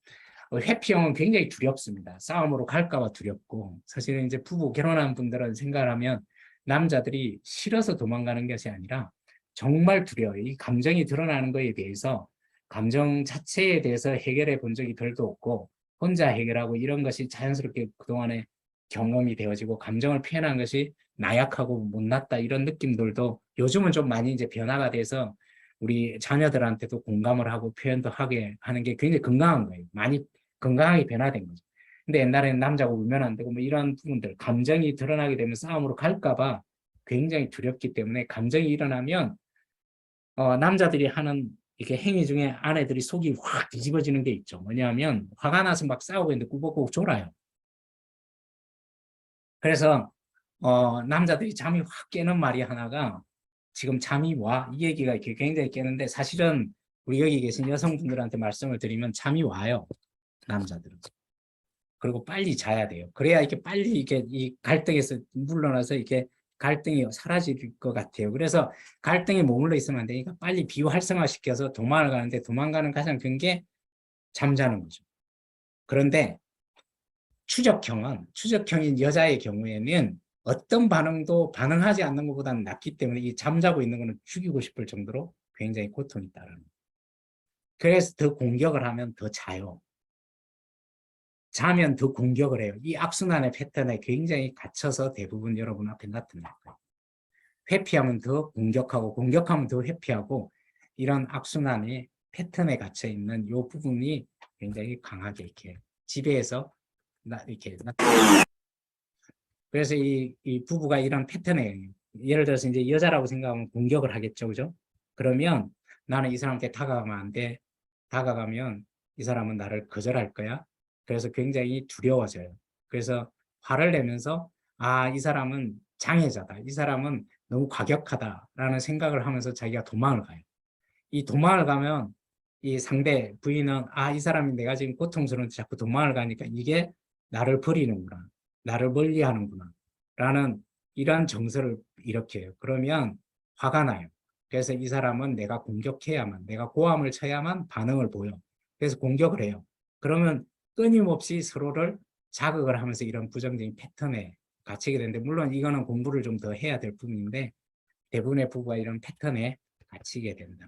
회피형은 굉장히 두렵습니다. 싸움으로 갈까봐 두렵고 사실은 이제 부부 결혼한 분들은 생각을 하면 남자들이 싫어서 도망가는 것이 아니라 정말 두려워요. 이 감정이 드러나는 것에 대해서 감정 자체에 대해서 해결해 본 적이 별도 없고 혼자 해결하고 이런 것이 자연스럽게 그동안에 경험이 되어지고 감정을 표현한 것이 나약하고 못났다 이런 느낌들도 요즘은 좀 많이 이제 변화가 돼서 우리 자녀들한테도 공감을 하고 표현도 하게 하는 게 굉장히 건강한 거예요. 많이 건강하게 변화된 거죠. 근데 옛날에는 남자가 울면 안 되고 뭐 이런 부분들 감정이 드러나게 되면 싸움으로 갈까 봐 굉장히 두렵기 때문에 감정이 일어나면 남자들이 하는 이렇게 행위 중에 아내들이 속이 확 뒤집어지는 게 있죠. 뭐냐면 화가 나서 막 싸우고 있는데 꾸벅꾸벅 졸아요. 그래서 남자들이 잠이 확 깨는 말이 하나가 지금 잠이 와? 이 얘기가 이렇게 굉장히 깨는데 사실은 우리 여기 계신 여성분들한테 말씀을 드리면 잠이 와요. 남자들은. 그리고 빨리 자야 돼요. 그래야 이렇게 빨리 이렇게 이 갈등에서 물러나서 이렇게 갈등이 사라질 것 같아요. 그래서 갈등에 머물러 있으면 안 되니까 빨리 비활성화시켜서 도망을 가는데 도망가는 가장 큰 게 잠자는 거죠. 그런데 추적형인 여자의 경우에는 어떤 반응도 반응하지 않는 것보다는 낫기 때문에 이 잠자고 있는 거는 죽이고 싶을 정도로 굉장히 고통이 따르는 거예요. 그래서 더 공격을 하면 더 자요. 자면 더 공격을 해요. 이 악순환의 패턴에 굉장히 갇혀서 대부분 여러분 앞에 나타날 거예요. 회피하면 더 공격하고 공격하면 더 회피하고 이런 악순환의 패턴에 갇혀 있는 이 부분이 굉장히 강하게 이렇게 지배해서 이렇게 그래서 이 부부가 이런 패턴에 예를 들어서 이제 여자라고 생각하면 공격을 하겠죠, 그죠? 그러면 나는 이 사람한테 다가가면 안 돼. 다가가면 이 사람은 나를 거절할 거야. 그래서 굉장히 두려워져요. 그래서 화를 내면서 이 사람은 장애자다. 이 사람은 너무 과격하다라는 생각을 하면서 자기가 도망을 가요. 이 도망을 가면 이 상대 부인은 이 사람이 내가 지금 고통스러운데 자꾸 도망을 가니까 이게 나를 버리는구나. 나를 멀리하는구나. 라는 이러한 정서를 일으켜요. 그러면 화가 나요. 그래서 이 사람은 내가 공격해야만, 내가 고함을 쳐야만 반응을 보여. 그래서 공격을 해요. 그러면 끊임없이 서로를 자극을 하면서 이런 부정적인 패턴에 갇히게 되는데, 물론 이거는 공부를 좀 더 해야 될 부분인데, 대부분의 부부가 이런 패턴에 갇히게 된다.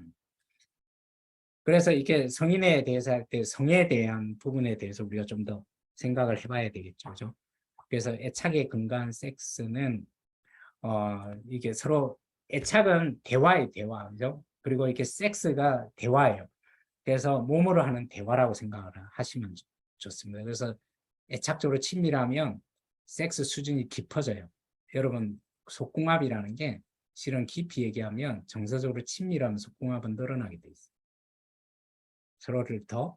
그래서 이게 성인에 대해서 할 때 성에 대한 부분에 대해서 우리가 좀 더 생각을 해봐야 되겠죠. 그죠? 그래서 애착에 근거한 섹스는 이게 서로 애착은 대화의 대화, 그죠? 그리고 이렇게 섹스가 대화예요. 그래서 몸으로 하는 대화라고 생각을 하시면 좋습니다. 그래서 애착적으로 친밀하면 섹스 수준이 깊어져요. 여러분 속궁합이라는 게 실은 깊이 얘기하면 정서적으로 친밀하면 속궁합은 늘어나게 돼 있어요. 서로를 더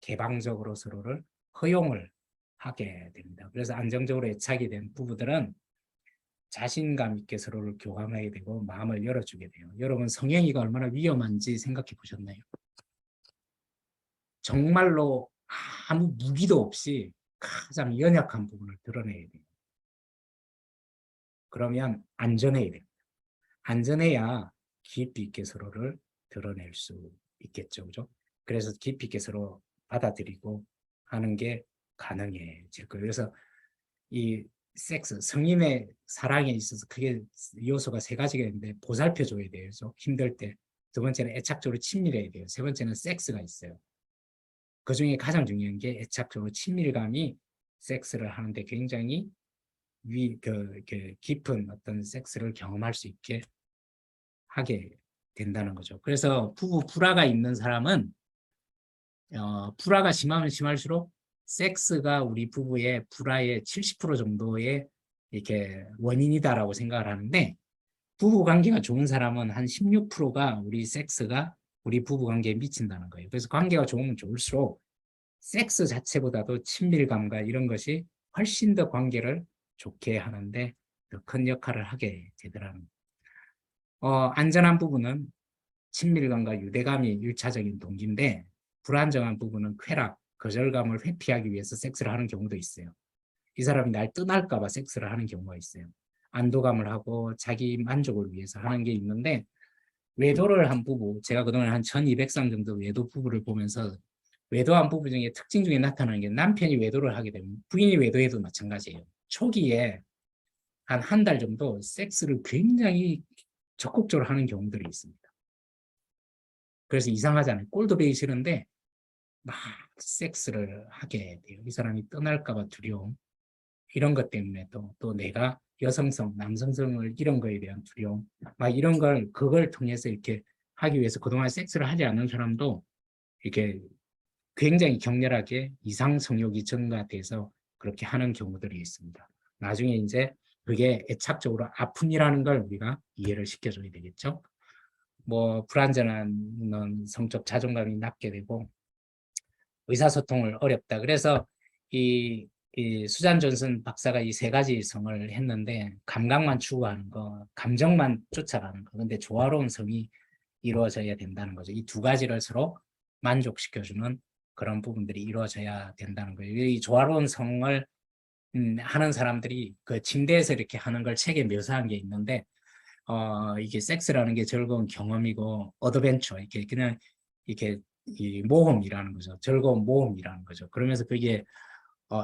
개방적으로 서로를 허용을 하게 됩니다. 그래서 안정적으로 애착이 된 부부들은 자신감 있게 서로를 교감하게 되고 마음을 열어주게 돼요. 여러분 성행위가 얼마나 위험한지 생각해 보셨나요? 정말로 아무 무기도 없이 가장 연약한 부분을 드러내야 돼요. 그러면 안전해야 돼요. 안전해야 깊이 있게 서로를 드러낼 수 있겠죠. 그죠? 그래서 깊이 있게 서로 받아들이고 하는 게 가능해질 거예요. 그래서 이 섹스, 성인의 사랑에 있어서 크게 요소가 세 가지가 있는데 보살펴 줘야 돼요. 힘들 때. 두 번째는 애착적으로 친밀해야 돼요. 세 번째는 섹스가 있어요. 그 중에 가장 중요한 게 애착적으로 친밀감이 섹스를 하는데 굉장히 깊은 어떤 섹스를 경험할 수 있게 하게 된다는 거죠. 그래서 부부 불화가 있는 사람은 불화가 심하면 심할수록 섹스가 우리 부부의 불화의 70% 정도의 이렇게 원인이다라고 생각을 하는데, 부부 관계가 좋은 사람은 한 16%가 우리 섹스가 우리 부부 관계에 미친다는 거예요. 그래서 관계가 좋으면 좋을수록 섹스 자체보다도 친밀감과 이런 것이 훨씬 더 관계를 좋게 하는데 더 큰 역할을 하게 되더라는 거예요. 안전한 부분은 친밀감과 유대감이 1차적인 동기인데, 불안정한 부분은 쾌락, 거절감을 회피하기 위해서 섹스를 하는 경우도 있어요. 이 사람이 날 떠날까 봐 섹스를 하는 경우가 있어요. 안도감을 하고 자기 만족을 위해서 하는 게 있는데, 외도를 한 부부, 제가 그동안 한 1200상 정도 외도 부부를 보면서 외도한 부부 중에 특징 중에 나타나는 게, 남편이 외도를 하게 되면 부인이 외도해도 마찬가지예요. 초기에 한 달 정도 섹스를 굉장히 적극적으로 하는 경우들이 있습니다. 그래서 이상하잖아요. 꼴도 배기 싫은데 막 섹스를 하게 돼요. 이 사람이 떠날까 봐 두려움, 이런 것 때문에 또 내가 여성성, 남성성을 이런 거에 대한 두려움, 막 이런 걸 그걸 통해서 이렇게 하기 위해서 그동안 섹스를 하지 않은 사람도 이렇게 굉장히 격렬하게 이상 성욕이 증가돼서 그렇게 하는 경우들이 있습니다. 나중에 이제 그게 애착적으로 아픔이라는 걸 우리가 이해를 시켜줘야 되겠죠. 뭐 불완전한 성적 자존감이 낮게 되고 의사소통을 어렵다. 그래서 이 수잔 존슨 박사가 이 세 가지 성을 했는데, 감각만 추구하는 거, 감정만 쫓아가는 거, 근데 조화로운 성이 이루어져야 된다는 거죠. 이 두 가지를 서로 만족시켜주는 그런 부분들이 이루어져야 된다는 거예요. 이 조화로운 성을 하는 사람들이 그 침대에서 이렇게 하는 걸 책에 묘사한 게 있는데, 이게 섹스라는 게 즐거운 경험이고 어드벤처, 이렇게 그냥 이렇게 이 모험이라는 거죠. 즐거운 모험이라는 거죠. 그러면서 그게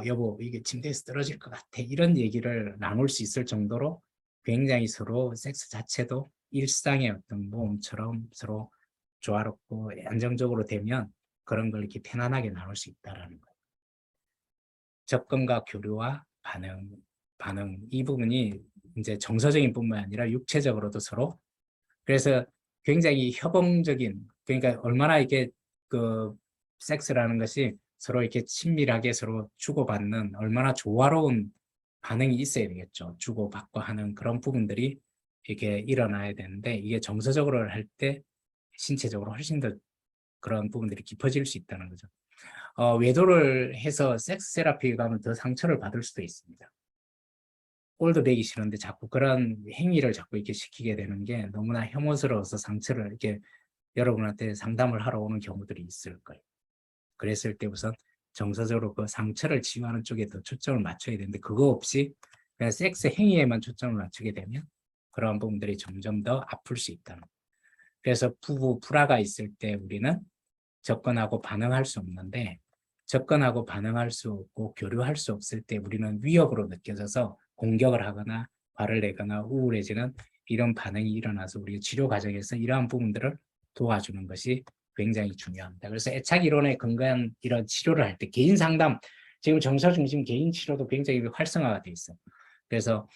여보 이게 침대에서 떨어질 것 같아, 이런 얘기를 나눌 수 있을 정도로 굉장히 서로 섹스 자체도 일상의 어떤 모험처럼 서로 조화롭고 안정적으로 되면 그런 걸 이렇게 편안하게 나눌 수 있다라는 거예요. 접근과 교류와 반응 이 부분이 이제 정서적인 뿐만 아니라 육체적으로도 서로, 그래서 굉장히 협응적인, 그러니까 얼마나 이게 그 섹스라는 것이 서로 이렇게 친밀하게 서로 주고받는 얼마나 조화로운 반응이 있어야 되겠죠. 주고받고 하는 그런 부분들이 이렇게 일어나야 되는데, 이게 정서적으로 할 때 신체적으로 훨씬 더 그런 부분들이 깊어질 수 있다는 거죠. 외도를 해서 섹스 테라피 가면 더 상처를 받을 수도 있습니다. 꼴도 배기 싫은데 자꾸 그런 행위를 자꾸 이렇게 시키게 되는 게 너무나 혐오스러워서 상처를 이렇게 여러분한테 상담을 하러 오는 경우들이 있을 거예요. 그랬을 때 우선 정서적으로 그 상처를 치유하는 쪽에 더 초점을 맞춰야 되는데, 그거 없이 그냥 섹스 행위에만 초점을 맞추게 되면 그런 부분들이 점점 더 아플 수 있다는 거예요. 그래서 부부 불화가 있을 때 우리는 접근하고 반응할 수 없는데, 접근하고 반응할 수 없고 교류할 수 없을 때 우리는 위협으로 느껴져서 공격을 하거나 화를 내거나 우울해지는 이런 반응이 일어나서 우리 치료 과정에서 이러한 부분들을 도와주는 것이 굉장히 중요합니다. 그래서 애착 이론에 근거한 이런 치료를 할 때 개인 상담, 지금 정서 중심 개인 치료도 굉장히 활성화가 돼 있어요. 그래서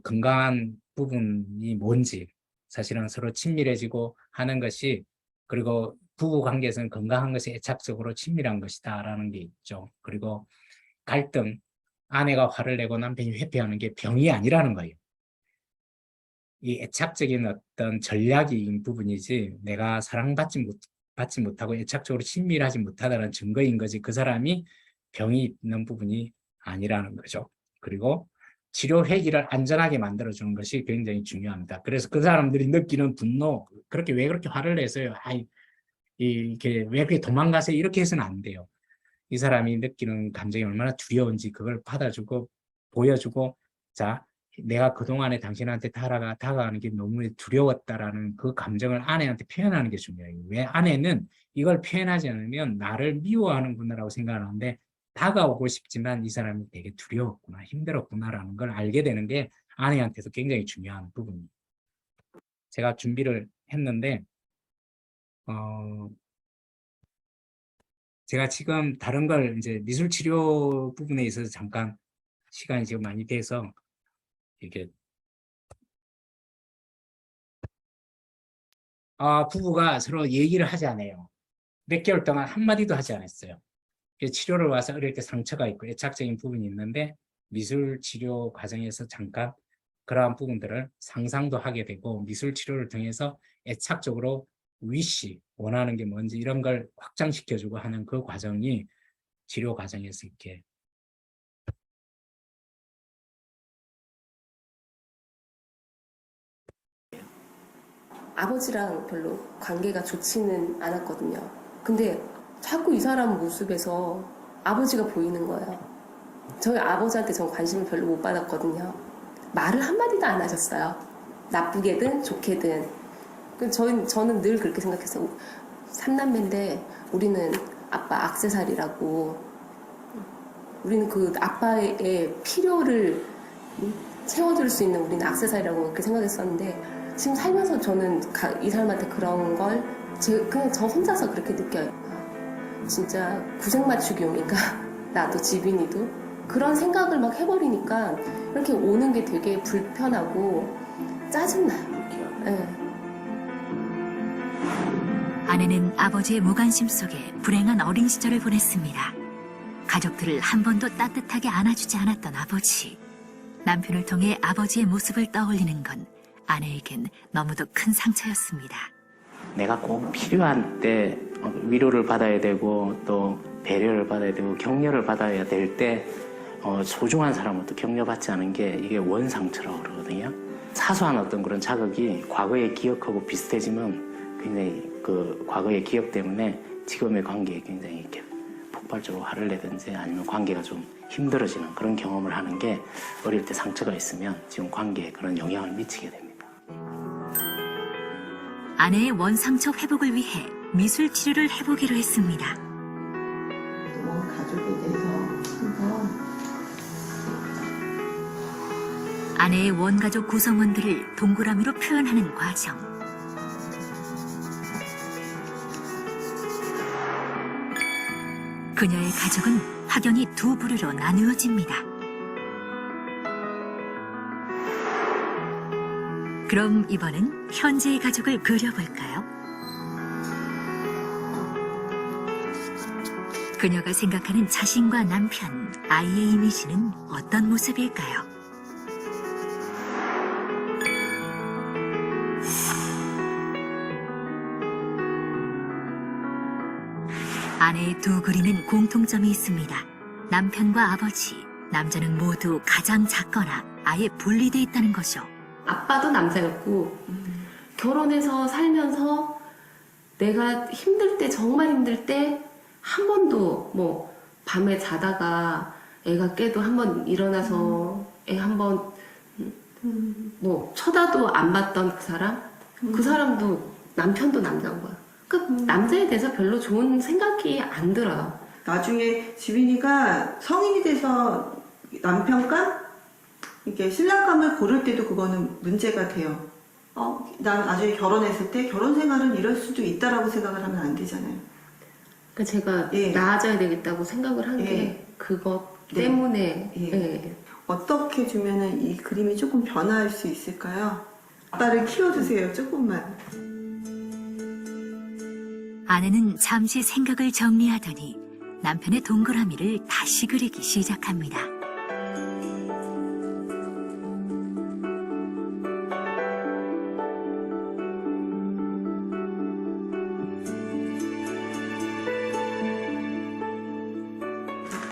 건강한 부분이 뭔지, 사실은 서로 친밀해지고 하는 것이, 그리고 부부 관계에서는 건강한 것이 애착적으로 친밀한 것이다라는 게 있죠. 그리고 갈등, 아내가 화를 내고 남편이 회피하는 게 병이 아니라는 거예요. 이 애착적인 어떤 전략인 부분이지, 내가 받지 못하고 애착적으로 친밀하지 못하다는 증거인 거지, 그 사람이 병이 있는 부분이 아니라는 거죠. 그리고 치료 회기를 안전하게 만들어주는 것이 굉장히 중요합니다. 그래서 그 사람들이 느끼는 분노, 그렇게 왜 그렇게 화를 내서요? 이게 왜 그렇게 도망가세요? 이렇게 해서는 안 돼요. 이 사람이 느끼는 감정이 얼마나 두려운지 그걸 받아주고 보여주고, 자, 내가 그동안에 당신한테 다가가는 게 너무 두려웠다라는 그 감정을 아내한테 표현하는 게 중요해요. 왜? 아내는 이걸 표현하지 않으면 나를 미워하는구나라고 생각하는데, 다가오고 싶지만 이 사람이 되게 두려웠구나, 힘들었구나라는 걸 알게 되는 게 아내한테서 굉장히 중요한 부분이에요. 제가 준비를 했는데, 어, 제가 지금 다른 걸 이제 미술 치료 부분에 있어서 잠깐 시간이 지금 많이 돼서 이렇게 부부가 서로 얘기를 하지 않아요. 몇 개월 동안 한마디도 하지 않았어요. 치료를 와서 어릴 때 상처가 있고 애착적인 부분이 있는데 미술 치료 과정에서 잠깐 그러한 부분들을 상상도 하게 되고 미술 치료를 통해서 애착적으로 원하는 게 뭔지 이런 걸 확장시켜주고 하는 그 과정이 치료 과정에서 이렇게 아버지랑 별로 관계가 좋지는 않았거든요. 근데 자꾸 이 사람 모습에서 아버지가 보이는 거예요. 저희 아버지한테 전 관심을 별로 못 받았거든요. 말을 한마디도 안 하셨어요. 나쁘게든 좋게든. 저는 늘 그렇게 생각했어요. 삼남매인데 우리는 아빠 액세서리라고. 우리는 그 아빠의 필요를 채워줄 수 있는 우리는 액세서리라고 그렇게 생각했었는데 지금 살면서 저는 이 사람한테 그런 걸 그냥 저 혼자서 그렇게 느껴요. 진짜 구색 맞추기용인가? 나도 지빈이도 그런 생각을 막 해버리니까 이렇게 오는 게 되게 불편하고 짜증나요. 네. 아내는 아버지의 무관심 속에 불행한 어린 시절을 보냈습니다. 가족들을 한 번도 따뜻하게 안아주지 않았던 아버지. 남편을 통해 아버지의 모습을 떠올리는 건 아내에겐 너무도 큰 상처였습니다. 내가 꼭 필요한 때 위로를 받아야 되고 또 배려를 받아야 되고 격려를 받아야 될 때 소중한 사람부터 격려받지 않은 게 이게 원상처라고 그러거든요. 사소한 어떤 그런 자극이 과거의 기억하고 비슷해지면 굉장히 그 과거의 기억 때문에 지금의 관계에 굉장히 이렇게 폭발적으로 화를 내든지 아니면 관계가 좀 힘들어지는 그런 경험을 하는 게 어릴 때 상처가 있으면 지금 관계에 그런 영향을 미치게 됩니다. 아내의 원상처 회복을 위해 미술 치료를 해보기로 했습니다. 원 가족에 대해서 한번 아내의 원가족 구성원들을 동그라미로 표현하는 과정. 그녀의 가족은 확연히 두 부류로 나누어집니다. 그럼 이번엔 현재의 가족을 그려볼까요? 그녀가 생각하는 자신과 남편, 아이의 이미지는 어떤 모습일까요? 아내의 두 그림엔 공통점이 있습니다. 남편과 아버지, 남자는 모두 가장 작거나 아예 분리돼 있다는 거죠. 아빠도 남자였고 결혼해서 살면서 내가 힘들 때 정말 힘들 때 한 번도 뭐 밤에 자다가 애가 깨도 한 번 일어나서 애 한 번 뭐 쳐다도 안 봤던 그 사람 그 사람도 남편도 남자인 거야. 그러니까 남자에 대해서 별로 좋은 생각이 안 들어요. 나중에 지빈이가 성인이 돼서 남편감? 이게 신랑감을 고를 때도 그거는 문제가 돼요. 난 나중에 결혼했을 때 결혼 생활은 이럴 수도 있다라고 생각을 하면 안 되잖아요. 그러니까 제가 예. 나아져야 되겠다고 생각을 한 게 예. 그것 네. 때문에 예. 예. 어떻게 주면은 이 그림이 조금 변화할 수 있을까요? 아빠를 키워주세요, 조금만. 아내는 잠시 생각을 정리하더니 남편의 동그라미를 다시 그리기 시작합니다.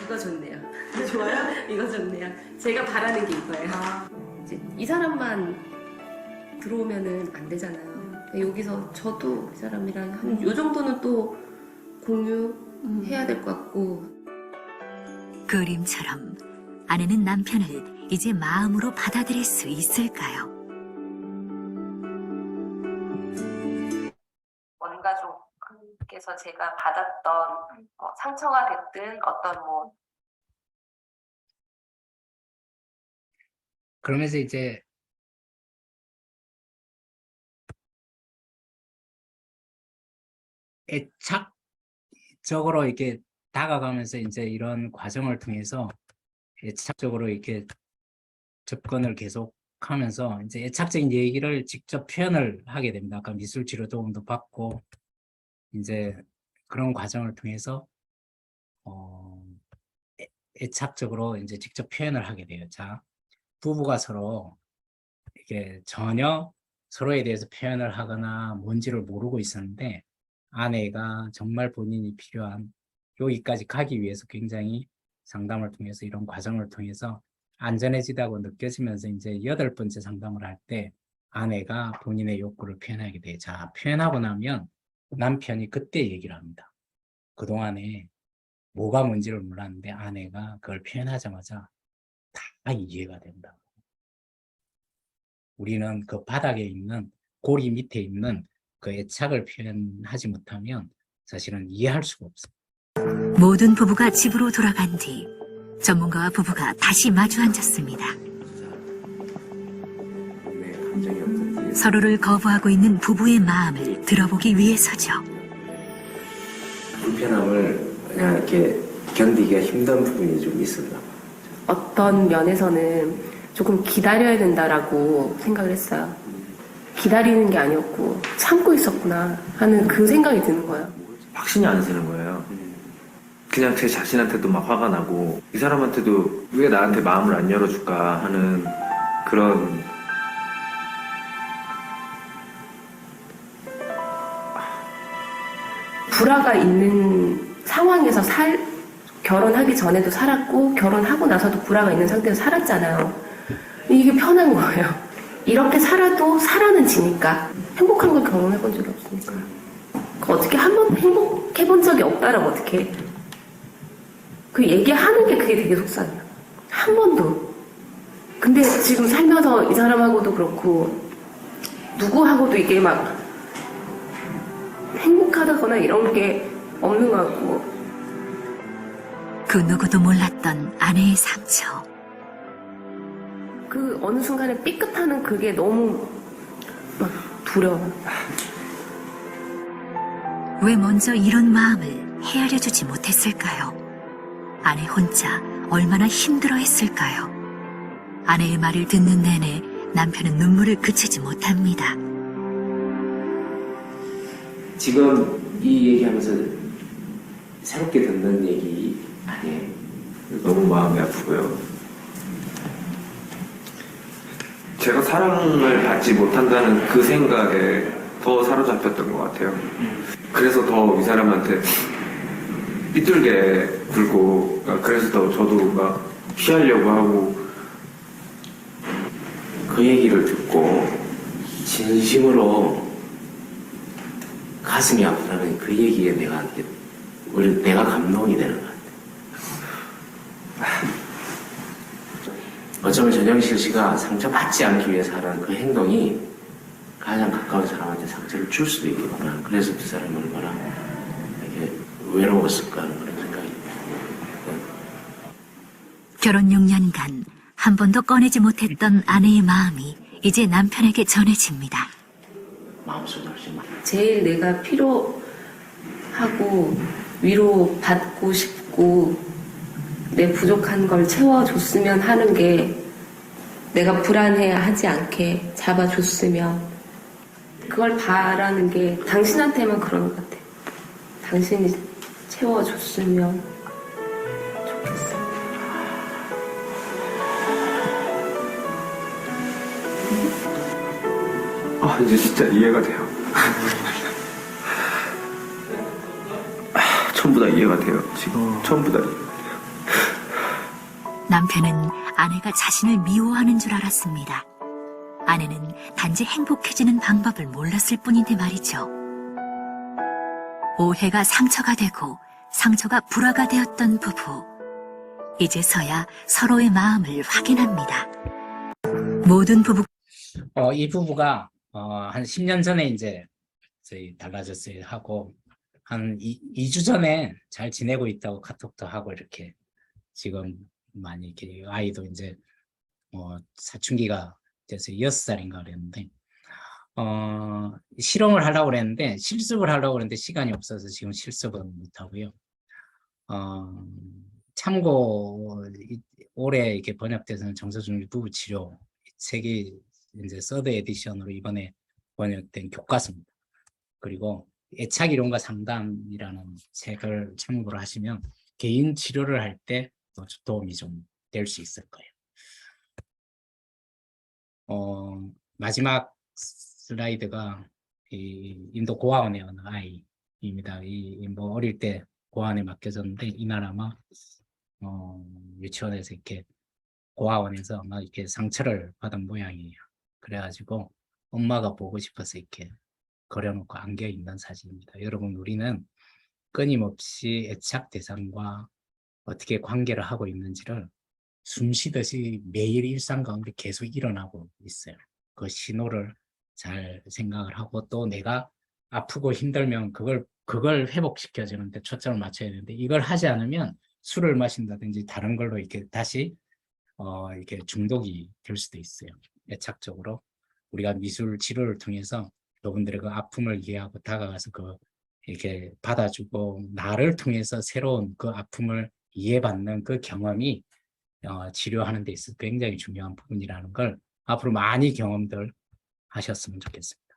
이거 좋네요. 좋아요? 이거 좋네요. 제가 바라는 게 이거예요. 이제 이 사람만 들어오면은 안 되잖아요. 여기서 저도 이 사람이랑 한 요 정도는 또 공유해야 될 것 같고. 그림처럼 아내는 남편을 이제 마음으로 받아들일 수 있을까요? 원가족께서 제가 받았던 상처가 됐든 어떤 뭐 그러면서 이제 애착적으로 이렇게 다가가면서 이제 이런 과정을 통해서 애착적으로 이렇게 접근을 계속 하면서 이제 애착적인 얘기를 직접 표현을 하게 됩니다. 아까 미술 치료 도움도 받고 이제 그런 과정을 통해서 애착적으로 이제 직접 표현을 하게 돼요. 자, 부부가 서로 이게 전혀 서로에 대해서 표현을 하거나 뭔지를 모르고 있었는데 아내가 정말 본인이 필요한 여기까지 가기 위해서 굉장히 상담을 통해서 이런 과정을 통해서 안전해지다고 느껴지면서 이제 8번째 상담을 할 때 아내가 본인의 욕구를 표현하게 돼요. 자, 표현하고 나면 남편이 그때 얘기를 합니다. 그동안에 뭐가 뭔지를 몰랐는데 아내가 그걸 표현하자마자 다 이해가 된다. 우리는 그 바닥에 있는 고리 밑에 있는 그 애착을 표현하지 못하면 사실은 이해할 수가 없어요. 모든 부부가 집으로 돌아간 뒤 전문가와 부부가 다시 마주 앉았습니다. 서로를 거부하고 있는 부부의 마음을 들어보기 위해서죠. 불편함을 그냥 이렇게 견디기가 힘든 부분이 좀 있었나 봐요. 어떤 면에서는 조금 기다려야 된다라고 생각을 했어요. 기다리는 게 아니었고 참고 있었구나 하는 그 생각이 드는 거예요. 확신이 안 서는 거예요. 그냥 제 자신한테도 막 화가 나고 이 사람한테도 왜 나한테 마음을 안 열어줄까 하는 그런 불화가 있는 상황에서 결혼하기 전에도 살았고 결혼하고 나서도 불화가 있는 상태에서 살았잖아요. 이게 편한 거예요. 이렇게 살아도 살아는 지니까 행복한 걸 경험해본 적이 없으니까 어떻게 한 번 행복해본 적이 없다라고 어떻게 해. 그 얘기하는 게 그게 되게 속상해요. 한 번도. 근데 지금 살면서 이 사람하고도 그렇고 누구하고도 이게 막 행복하다거나 이런 게 없는 것 같고 그 누구도 몰랐던 아내의 상처. 그 어느 순간에 삐끗하는 그게 너무 막 두려워. 왜 먼저 이런 마음을 헤아려주지 못했을까요? 아내 혼자 얼마나 힘들어했을까요? 아내의 말을 듣는 내내 남편은 눈물을 그치지 못합니다. 지금 이 얘기하면서 새롭게 듣는 얘기 아니에요. 너무 마음이 아프고요. 제가 사랑을 받지 못한다는 그 생각에 더 사로잡혔던 것 같아요. 그래서 더 이 사람한테 삐뚤게 굴고 그래서 더 저도 막 피하려고 하고 그 얘기를 듣고 진심으로 가슴이 아프다는 그 얘기에 내가 감동이 되는 것 같아요. 어쩌면 전영실 씨가 상처받지 않기 위해서 하는 그 행동이 가장 가까운 사람한테 상처를 줄 수도 있겠구나. 그래서 그 사람은 얼마나 이렇게 외로웠을까 하는 그런 생각이 듭니다. 결혼 6년간 한 번도 꺼내지 못했던 아내의 마음이 이제 남편에게 전해집니다. 마음속에 훨씬 많이. 제일 내가 필요하고 위로받고 싶고 내 부족한 걸 채워줬으면 하는 게 내가 불안해하지 않게 잡아줬으면 그걸 바라는 게 당신한테만 그러는 것 같아. 당신이 채워줬으면 좋겠어. 이제 진짜 이해가 돼요. 전부 다 이해가 돼요. 지금 전부 다 이해가 돼요. 남편은 아내가 자신을 미워하는 줄 알았습니다. 아내는 단지 행복해지는 방법을 몰랐을 뿐인데 말이죠. 오해가 상처가 되고 상처가 불화가 되었던 부부. 이제서야 서로의 마음을 확인합니다. 모든 부부 이 부부가 한 10년 전에 이제 저희 달라졌어요 하고 한 2주 전에 잘 지내고 있다고 카톡도 하고 이렇게 지금 많이 이렇게 아이도 이제 사춘기가 돼서 6살인가 그랬는데 실험을 하려고 그랬는데 실습을 하려고 그랬는데 시간이 없어서 지금 실습은 못 하고요. 참고 올해 이렇게 번역돼서는 정서중립 부부 치료 책이 이제 서드 에디션으로 이번에 번역된 교과서입니다. 그리고 애착 이론과 상담이라는 책을 참고를 하시면 개인 치료를 할 때 도움이 좀 될 수 있을 거예요. 마지막 슬라이드가 이 인도 고아원의 어느 아이입니다. 뭐 어릴 때 고아원에 맡겨졌는데 이날 아마 유치원에서 이렇게 고아원에서 막 이렇게 상처를 받은 모양이에요. 그래가지고 엄마가 보고 싶어서 이렇게 걸어놓고 안겨 있는 사진입니다. 여러분, 우리는 끊임없이 애착 대상과 어떻게 관계를 하고 있는지를 숨 쉬듯이 매일 일상 가운데 계속 일어나고 있어요. 그 신호를 잘 생각을 하고, 또 내가 아프고 힘들면 그걸 회복시켜주는데 초점을 맞춰야 되는데, 이걸 하지 않으면 술을 마신다든지 다른 걸로 이렇게 다시 이렇게 중독이 될 수도 있어요. 애착적으로 우리가 미술 치료를 통해서 그분들의 그 아픔을 이해하고 다가가서 이렇게 받아주고, 나를 통해서 새로운 그 아픔을 이해받는 그 경험이 치료하는 데 있어서 굉장히 중요한 부분이라는 걸 앞으로 많이 경험들 하셨으면 좋겠습니다.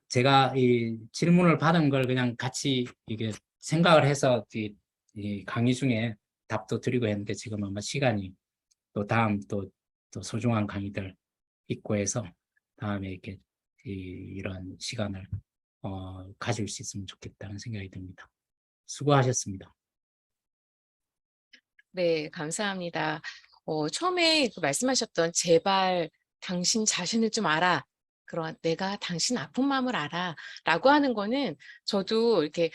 제가 이 질문을 받은 걸 그냥 같이 이게 생각을 해서 이 강의 중에 답도 드리고 했는데, 지금 아마 시간이 또 다음 또 소중한 강의들 있고 해서 다음에 이렇게 이런 시간을 가질 수 있으면 좋겠다는 생각이 듭니다. 수고하셨습니다. 네, 감사합니다. 처음에 그 말씀하셨던 제발 당신 자신을 좀 알아. 그런 내가 당신 아픈 마음을 알아. 라고 하는 거는 저도 이렇게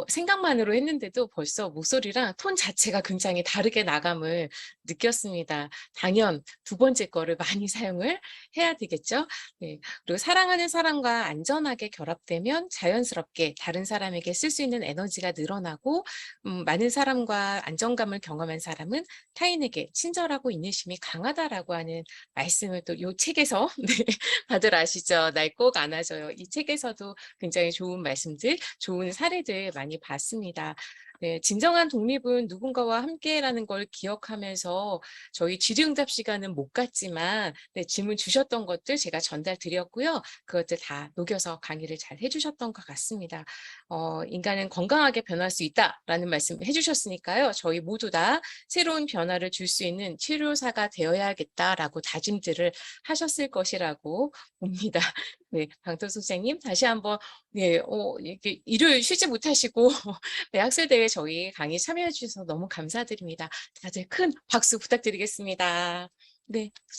생각만으로 했는데도 벌써 목소리랑 톤 자체가 굉장히 다르게 나감을 느꼈습니다. 당연 두 번째 거를 많이 사용을 해야 되겠죠. 네. 그리고 사랑하는 사람과 안전하게 결합되면 자연스럽게 다른 사람에게 쓸 수 있는 에너지가 늘어나고 많은 사람과 안정감을 경험한 사람은 타인에게 친절하고 인내심이 강하다라고 하는 말씀을 또 이 책에서 네, 다들 아시죠? 날 꼭 안아줘요. 이 책에서도 굉장히 좋은 말씀들, 좋은 사례들 많이 봤습니다. 네, 진정한 독립은 누군가와 함께라는 걸 기억하면서 저희 질의응답 시간은 못 갔지만 질문 주셨던 것들 제가 전달 드렸고요. 그것들 다 녹여서 강의를 잘 해주셨던 것 같습니다. 인간은 건강하게 변할 수 있다라는 말씀 해주셨으니까요. 저희 모두 다 새로운 변화를 줄 수 있는 치료사가 되어야겠다라고 다짐들을 하셨을 것이라고 봅니다. 네, 방토 선생님 다시 한번 네, 이렇게 일을 쉬지 못하시고 네, 학술대회 저희 강의 참여해 주셔서 너무 감사드립니다. 다들 큰 박수 부탁드리겠습니다. 네, 부장님.